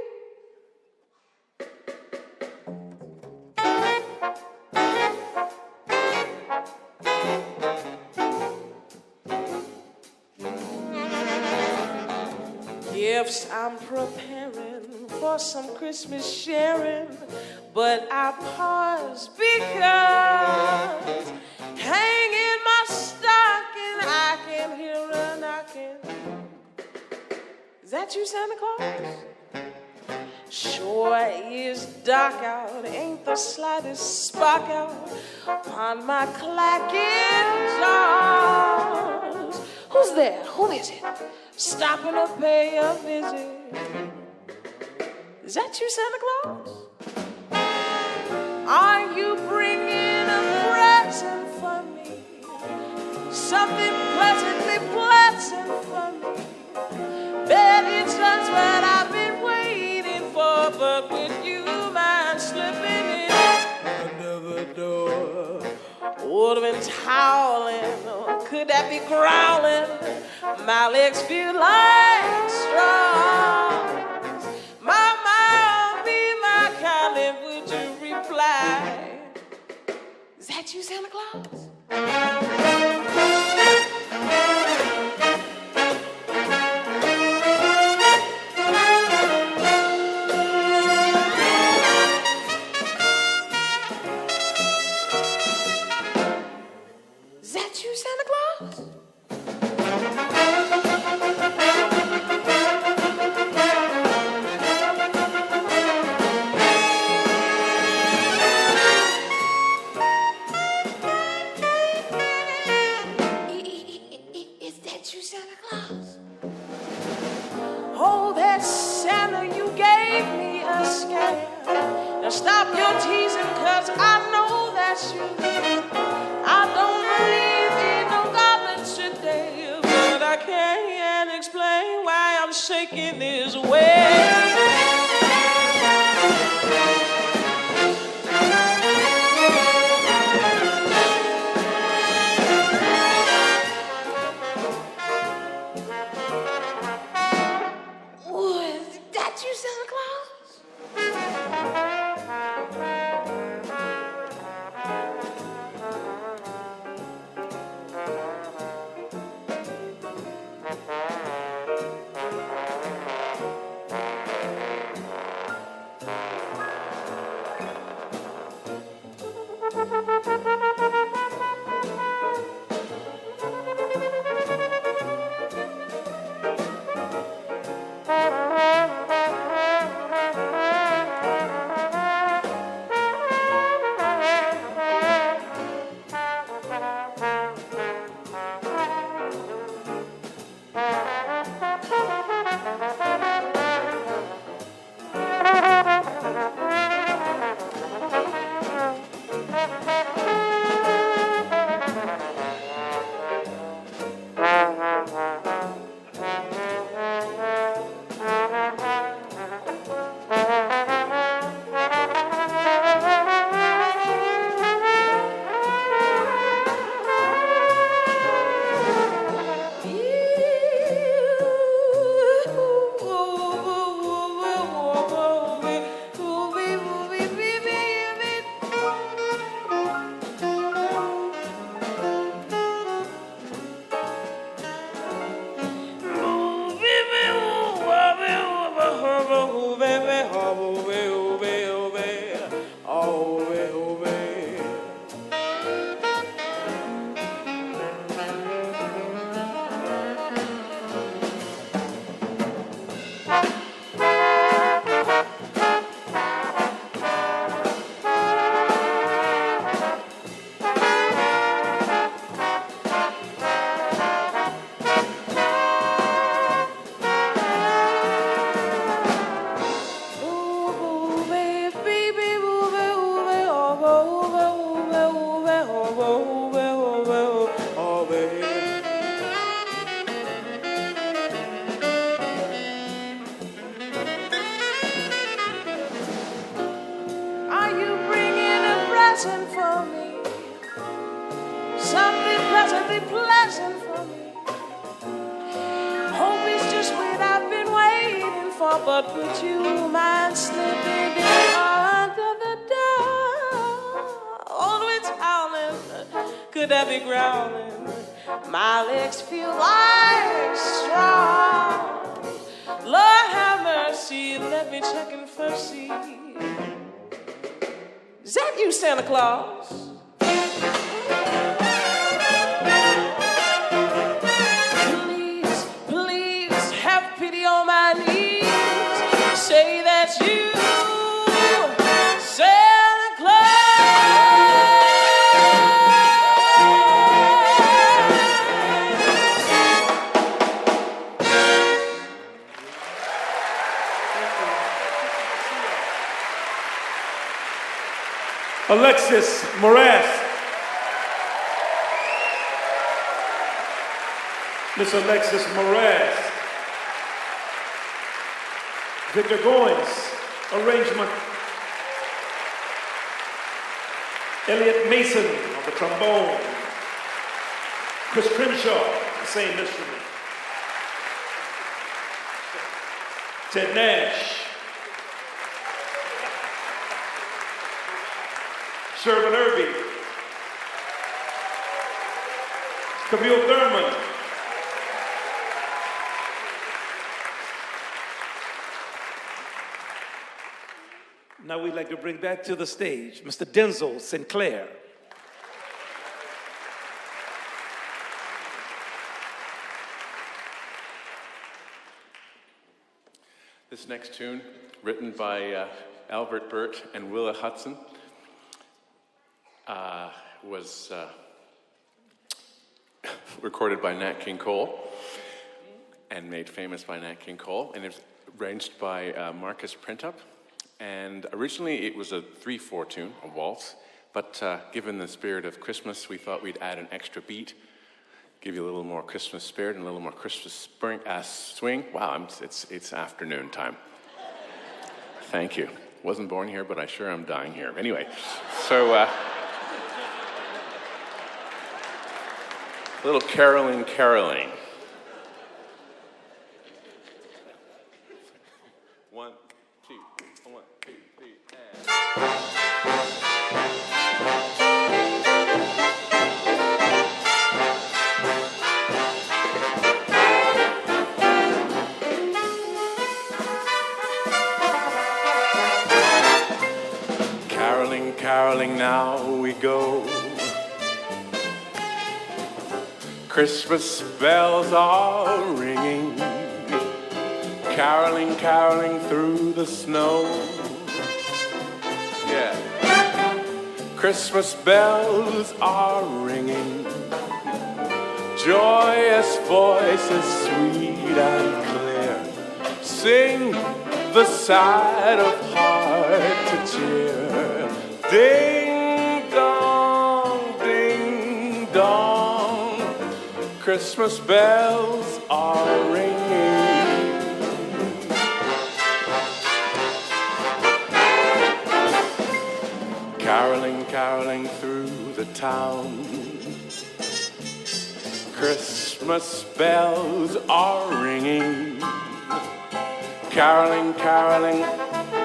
[SPEAKER 3] Gifts I'm preparing for some Christmas sharing, but I pause because hanging my stocking, I can hear a knocking. Is that you, Santa Claus? Sure is dark out, ain't the slightest spark out on my clacking jaws. Who's there? Who is it? Stopping to pay a visit. Is that you, Santa Claus? Are you bringing a present for me? Something pleasantly pleasant for me. Bet it's just what I've been waiting for, but would you mind slipping in under the door? Would have been toweling, or could that be growling? My legs feel like straws. Mama, be my kind, and would you reply? Is that you, Santa Claus? stop your teasing, 'cause I know that's you. I don't believe in no goblins today, but I can't explain why I'm shaking this way. Was that you, Santa Claus? But would you mind slipping in under the door? Oh, it's howling. Could that be growling? My legs feel like straw. Lord have mercy. Let me check and first see. Is that you, Santa Claus? Please, please have pity on my knees. Say that's you, Santa Claus.
[SPEAKER 1] Alexis Moraz. Miss Alexis Moraz. Victor Goins, arrangement. Elliot Mason on the trombone. Chris Crenshaw, the same instrument. Ted Nash. Sherman Irby. Camille Thurman. Now we'd like to bring back to the stage Mr. Denzel Sinclair.
[SPEAKER 2] This next tune, written by Albert Burt and Willa Hudson, was recorded by Nat King Cole and made famous by Nat King Cole, and it was arranged by Marcus Printup And originally it was a 3/4 tune, a waltz, but given the spirit of Christmas, we thought we'd add an extra beat, give you a little more Christmas spirit and a little more Christmas swing. Wow, it's afternoon time. Thank you. Wasn't born here, but I sure am dying here. Anyway, so a little caroling. One, two, three, and... Caroling now we go. Christmas bells are ringing. Caroling through the snow. Yeah. Christmas bells are ringing. Joyous voices sweet and clear sing the sad of heart to cheer. Ding dong, Christmas bells are ringing. Caroling through the town. Christmas bells are ringing. Caroling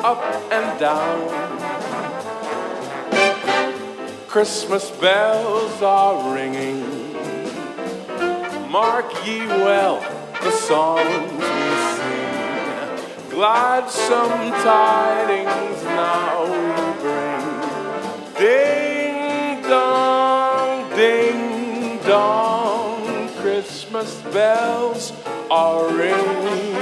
[SPEAKER 2] up and down. Christmas bells are ringing. Mark ye well the songs we sing. Gladsome tidings now we bring. Ding dong, Christmas bells are ringing.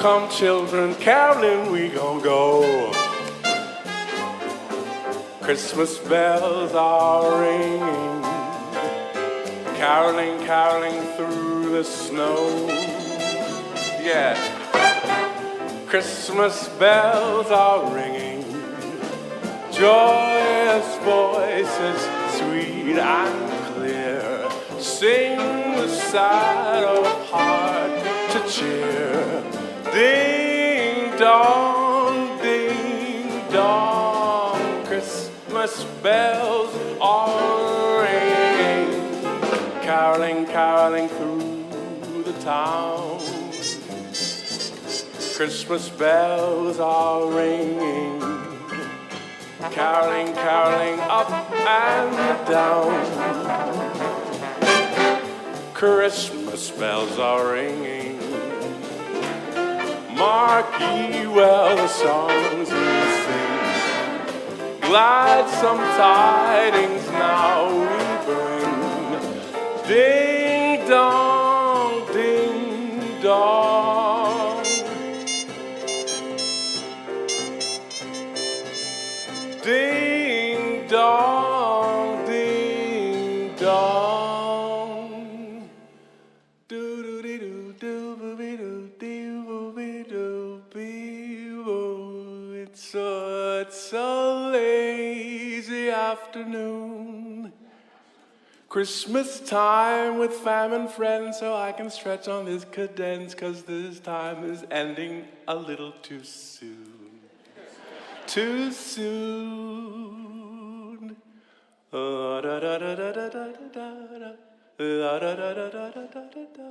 [SPEAKER 10] come children, caroling we gon' go. Christmas bells are ringing, caroling, caroling through the snow. Yeah. Christmas bells are ringing, joyous voices, sweet and clear, sing the sad of heart to cheer. Ding dong, ding dong, Christmas bells are ringing, caroling, caroling through the town. Christmas bells are ringing, caroling, caroling up and down. Christmas bells are ringing, mark ye well the songs we sing. Glad some tidings now we bring. Ding dong, ding dong. Ding dong, ding dong. Do do dee do do be do dee be do be. It's a lazy afternoon. Christmas time with fam and friends, so I can stretch on this cadence, 'cause this time is ending a little too soon. Too soon. Da da da da da da da da da. Da da da da da da da da.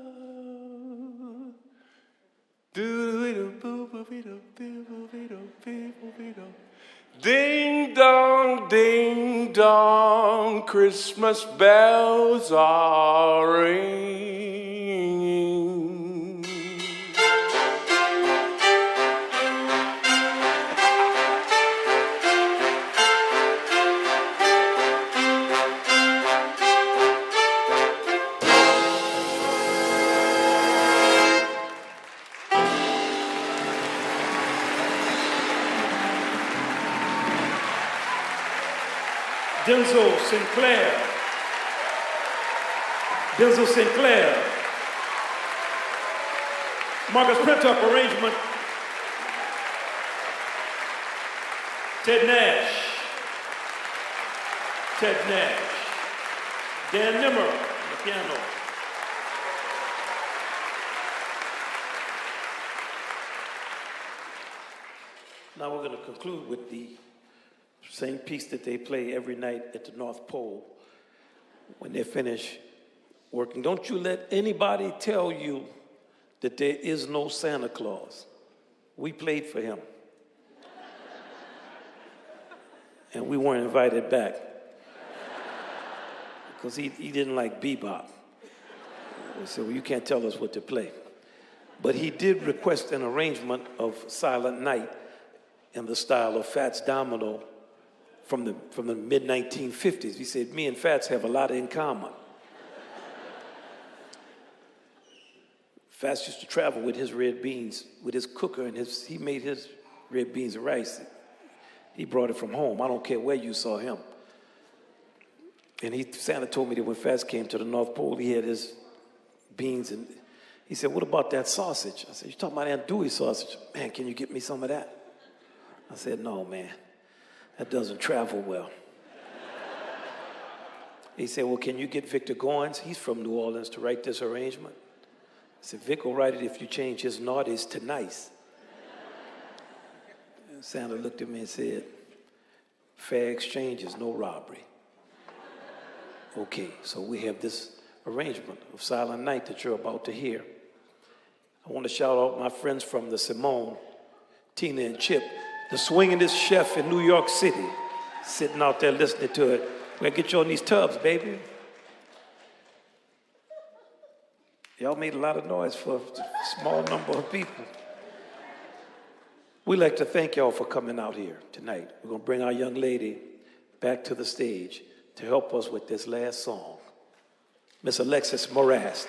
[SPEAKER 10] Ding dong, ding dong, Christmas bells are ringing.
[SPEAKER 1] Denzel Sinclair, Marcus Printup arrangement, Ted Nash, Dan Nimmer on the piano. Now we're going to conclude with the same piece that they play every night at the North Pole when they finish working. Don't you let anybody tell you that there is no Santa Claus. We played for him. And we weren't invited back because he didn't like bebop. They said, well, you can't tell us what to play. But he did request an arrangement of Silent Night in the style of Fats Domino from the mid-1950s. He said, me and Fats have a lot in common. Fats used to travel with his red beans, with his cooker, and he made his red beans and rice. He brought it from home. I don't care where you saw him. And Santa told me that when Fats came to the North Pole, he had his beans, and he said, what about that sausage? I said, you talking about andouille sausage? Man, can you get me some of that? I said, no, man. That doesn't travel well. He said, well, can you get Victor Goins? He's from New Orleans to write this arrangement. I said, Vic will write it if you change his naughties to nice. And Santa looked at me and said, fair exchange is no robbery. Okay, so we have this arrangement of Silent Night that you're about to hear. I want to shout out my friends from the Simone, Tina and Chip, the swingingest chef in New York City, sitting out there listening to it. We're going to get you on these tubs, baby. Y'all made a lot of noise for a small number of people. We'd like to thank y'all for coming out here tonight. We're going to bring our young lady back to the stage to help us with this last song. Miss Alexis Morast.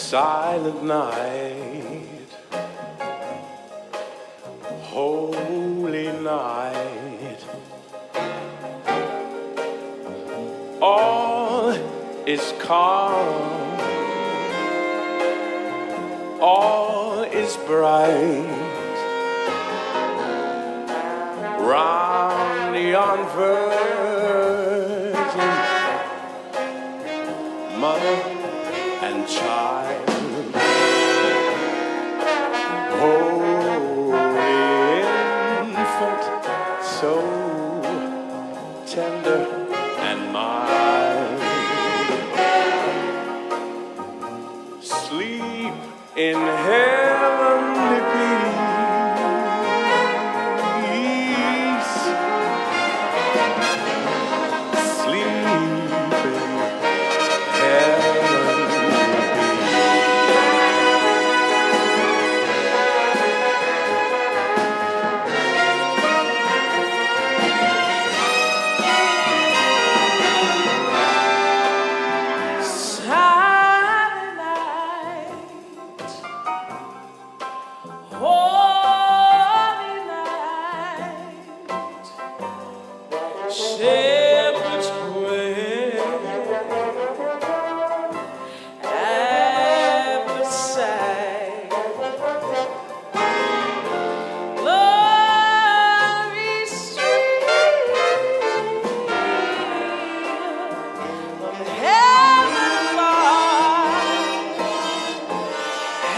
[SPEAKER 10] Silent night, holy night, all is calm, all is bright, round yon virgin, mother and child. Holy infant, so tender and mild. Sleep in heavenly peace. Sleep in heavenly
[SPEAKER 3] Shepherd's prayer at the side, glory stream of heaven light,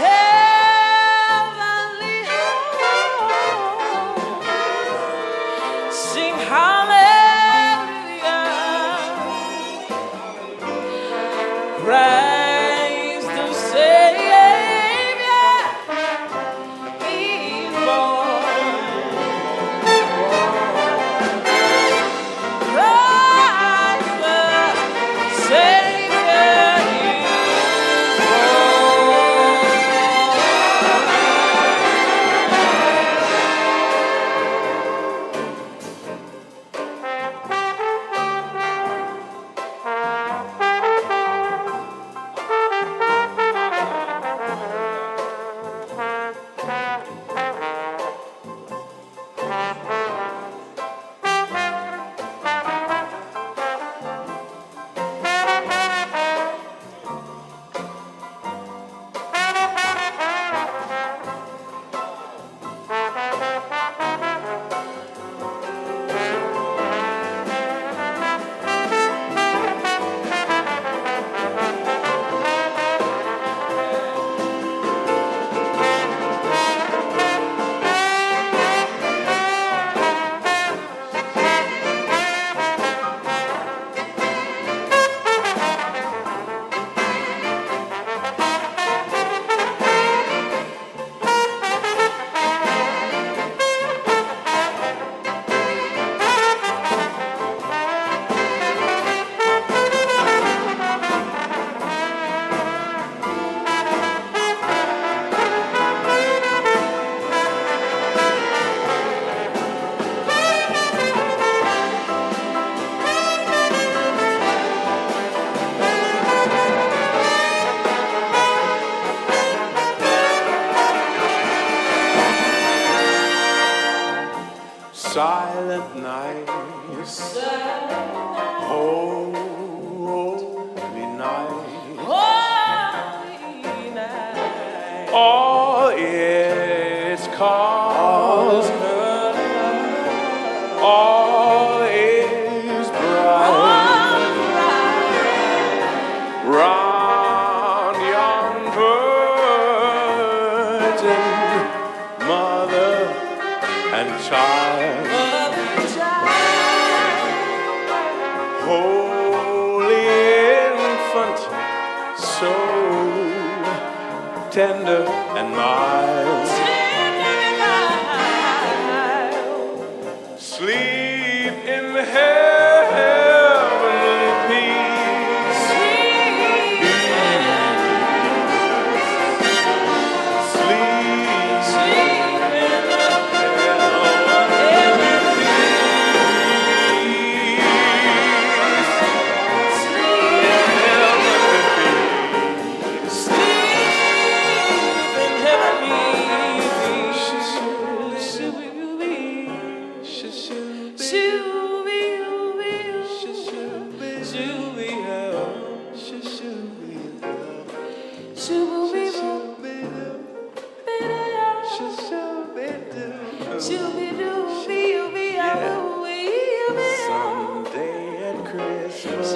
[SPEAKER 3] heavenly home, sing hallelujah. Christ the Savior is born. Christ the Savior is
[SPEAKER 10] silent night, holy night, all is calm, all is bright, round yon virgin, mother and child. Holy infant, so tender and mild. Sleep in heavenly peace. Sleep in heavenly peace. Sleep in heavenly peace. Someday at Christmas.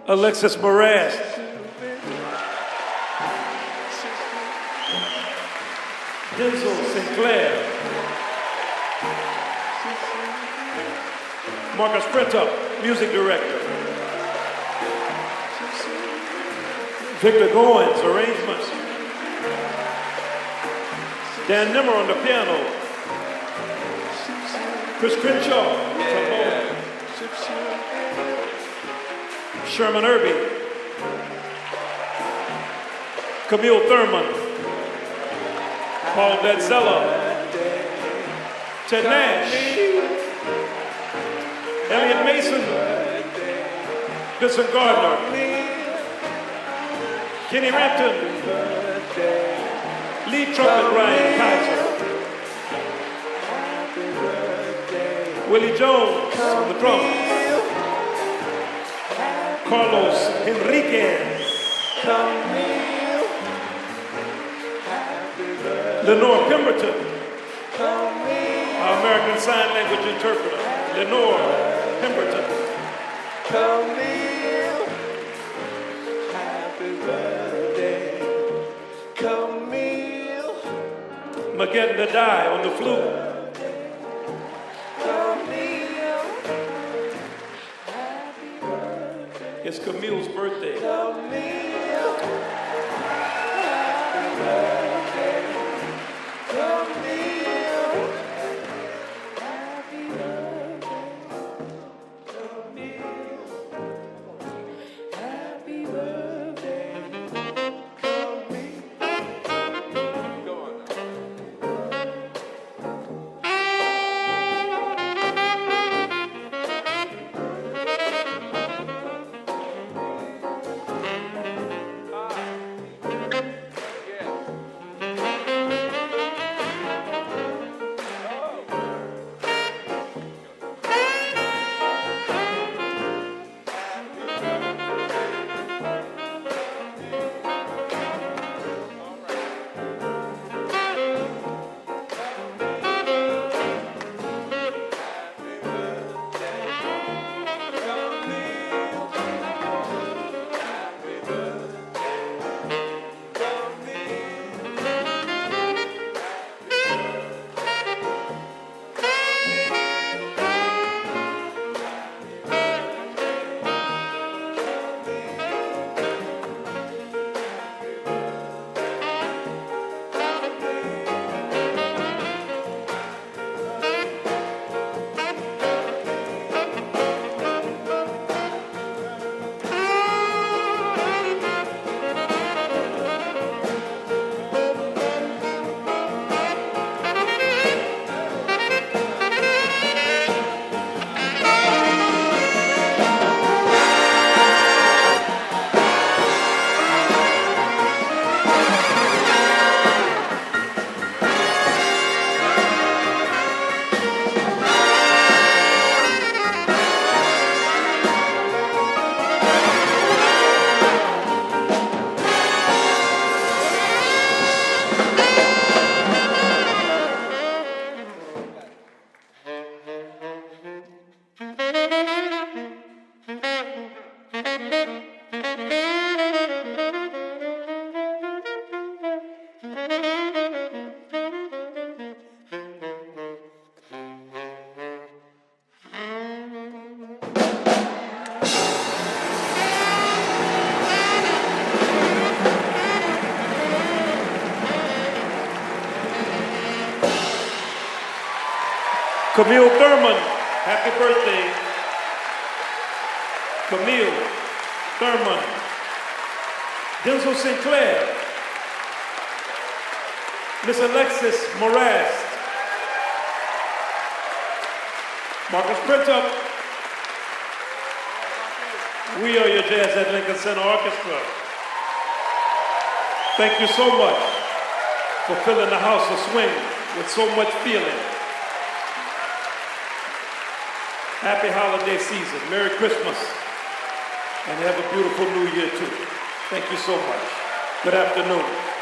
[SPEAKER 1] Alexis Moraz. Denzel Sinclair. Marcus Printup, music director. Victor Goins, arrangements. Dan Nimmer on the piano. Chris Crenshaw, trombone. Sherman Irby. Camille Thurman. Paul Detzella. Ted Nash. Elliot Mason. Vincent Gardner. Kenny Rampton. Lead trumpet Ryan Kaiser. Willie Jones on the drums. Carlos Enriquez. Lenore Pemberton, our American Sign Language interpreter. Lenore Pemberton.
[SPEAKER 10] Camille, happy birthday. Camille,
[SPEAKER 1] Mageddon Nadai on the flute.
[SPEAKER 10] Camille, happy birthday.
[SPEAKER 1] It's Camille's birthday.
[SPEAKER 10] Camille, happy birthday. Camille, happy birthday. Camille, happy birthday. Camille. Go on now.
[SPEAKER 1] Camille Thurman, happy birthday. Camille Thurman. Denzel Sinclair. Miss Alexis Moraz. Marcus Printup. We are your Jazz at Lincoln Center Orchestra. Thank you so much for filling the house of swing with so much feeling. Happy holiday season. Merry Christmas. And have a beautiful New Year too. Thank you so much. Good afternoon.